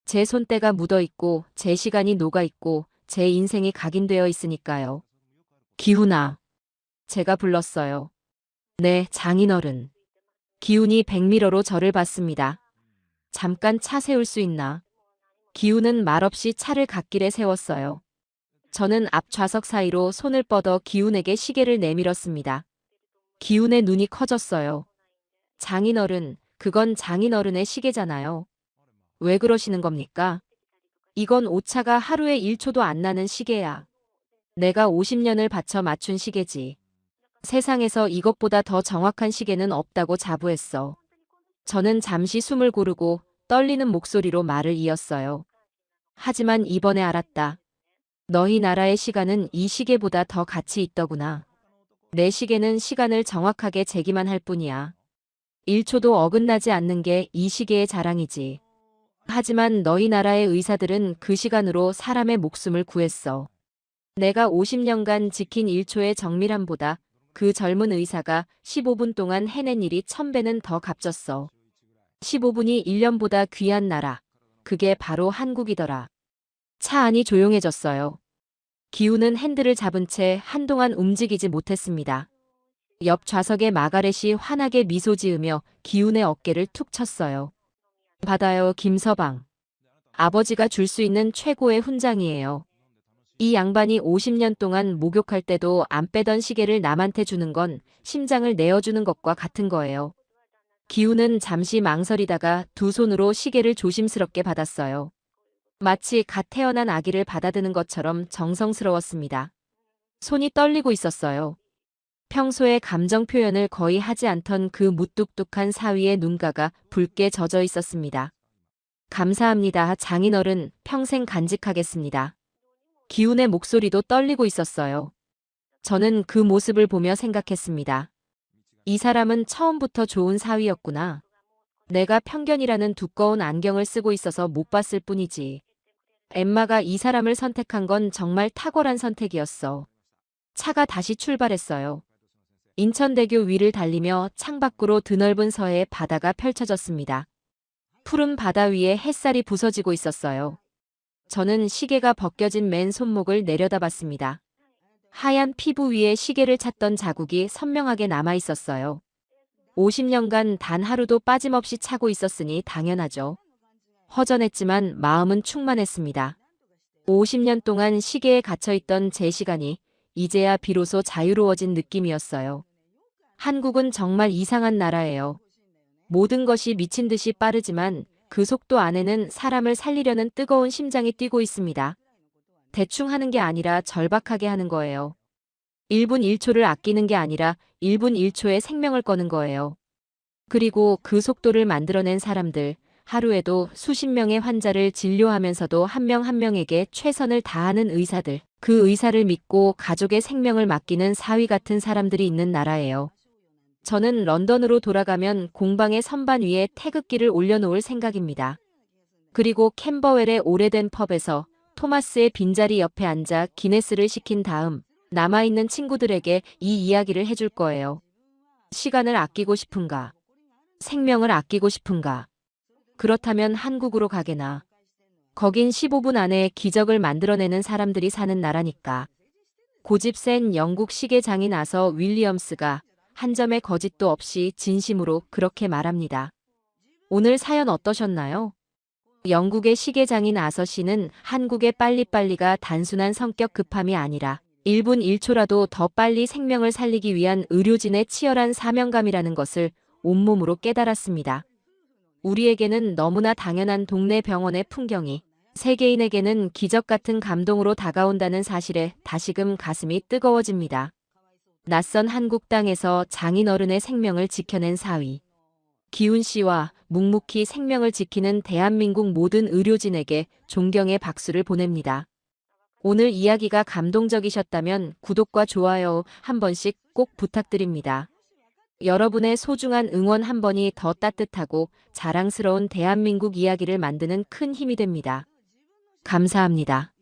제 손때가 묻어있고 제 시간이 녹아있고 제 인생이 각인되어 있으니까요. 기훈아. 제가 불렀어요. 네, 장인어른. 기훈이 백미러로 저를 봤습니다. 잠깐 차 세울 수 있나? 기훈은 말없이 차를 갓길에 세웠어요. 저는 앞 좌석 사이로 손을 뻗어 기훈에게 시계를 내밀었습니다. 기훈의 눈이 커졌어요. 장인어른, 그건 장인어른의 시계잖아요. 왜 그러시는 겁니까? 이건 오차가 하루에 1초도 안 나는 시계야. 내가 50년을 바쳐 맞춘 시계지. 세상에서 이것보다 더 정확한 시계는 없다고 자부했어. 저는 잠시 숨을 고르고 떨리는 목소리로 말을 이었어요. 하지만 이번에 알았다. 너희 나라의 시간은 이 시계보다 더 가치 있더구나. 내 시계는 시간을 정확하게 재기만 할 뿐이야. 1초도 어긋나지 않는 게 이 시계의 자랑이지. 하지만 너희 나라의 의사들은 그 시간으로 사람의 목숨을 구했어. 내가 50년간 지킨 1초의 정밀함보다 그 젊은 의사가 15분 동안 해낸 일이 1000배는 더 값졌어. 15분이 1년보다 귀한 나라. 그게 바로 한국이더라. 차 안이 조용해졌어요. 기훈은 핸들을 잡은 채 한동안 움직이지 못했습니다. 옆 좌석의 마가렛이 환하게 미소 지으며 기훈의 어깨를 툭 쳤어요. 받아요, 김서방. 아버지가 줄 수 있는 최고의 훈장이에요. 이 양반이 50년 동안 목욕할 때도 안 빼던 시계를 남한테 주는 건 심장을 내어주는 것과 같은 거예요. 기훈은 잠시 망설이다가 두 손으로 시계를 조심스럽게 받았어요. 마치 갓 태어난 아기를 받아드는 것처럼 정성스러웠습니다. 손이 떨리고 있었어요. 평소에 감정 표현을 거의 하지 않던 그 무뚝뚝한 사위의 눈가가 붉게 젖어 있었습니다. 감사합니다, 장인어른. 평생 간직하겠습니다. 기훈의 목소리도 떨리고 있었어요. 저는 그 모습을 보며 생각했습니다. 이 사람은 처음부터 좋은 사위였구나. 내가 편견이라는 두꺼운 안경을 쓰고 있어서 못 봤을 뿐이지. 엠마가 이 사람을 선택한 건 정말 탁월한 선택이었어. 차가 다시 출발했어요. 인천대교 위를 달리며 창밖으로 드넓은 서해의 바다가 펼쳐졌습니다. 푸른 바다 위에 햇살이 부서지고 있었어요. 저는 시계가 벗겨진 맨 손목을 내려다봤습니다. 하얀 피부 위에 시계를 찾던 자국이 선명하게 남아 있었어요. 50년간 단 하루도 빠짐없이 차고 있었으니 당연하죠. 허전했지만 마음은 충만했습니다. 50년 동안 시계에 갇혀있던 제 시간이 이제야 비로소 자유로워진 느낌이었어요. 한국은 정말 이상한 나라예요. 모든 것이 미친 듯이 빠르지만 그 속도 안에는 사람을 살리려는 뜨거운 심장이 뛰고 있습니다. 대충 하는 게 아니라 절박하게 하는 거예요. 1분 1초를 아끼는 게 아니라 1분 1초에 생명을 거는 거예요. 그리고 그 속도를 만들어낸 사람들, 하루에도 수십 명의 환자를 진료하면서도 한 명 한 명에게 최선을 다하는 의사들, 그 의사를 믿고 가족의 생명을 맡기는 사위 같은 사람들이 있는 나라예요. 저는 런던으로 돌아가면 공방의 선반 위에 태극기를 올려놓을 생각입니다. 그리고 캠버웰의 오래된 펍에서 토마스의 빈자리 옆에 앉아 기네스를 시킨 다음 남아있는 친구들에게 이 이야기를 해줄 거예요. 시간을 아끼고 싶은가? 생명을 아끼고 싶은가? 그렇다면 한국으로 가게나. 거긴 15분 안에 기적을 만들어내는 사람들이 사는 나라니까. 고집 센 영국 시계 장인 아서 윌리엄스가 한 점의 거짓도 없이 진심으로 그렇게 말합니다. 오늘 사연 어떠셨나요? 영국의 시계 장인 아서 씨는 한국의 빨리빨리가 단순한 성격 급함이 아니라 1분 1초라도 더 빨리 생명을 살리기 위한 의료진의 치열한 사명감이라는 것을 온몸으로 깨달았습니다. 우리에게는 너무나 당연한 동네 병원의 풍경이 세계인에게는 기적 같은 감동으로 다가온다는 사실에 다시금 가슴이 뜨거워집니다. 낯선 한국 땅에서 장인어른의 생명을 지켜낸 사위. 기훈 씨와 묵묵히 생명을 지키는 대한민국 모든 의료진에게 존경의 박수를 보냅니다. 오늘 이야기가 감동적이셨다면 구독과 좋아요 한 번씩 꼭 부탁드립니다. 여러분의 소중한 응원 한 번이 더 따뜻하고 자랑스러운 대한민국 이야기를 만드는 큰 힘이 됩니다. 감사합니다.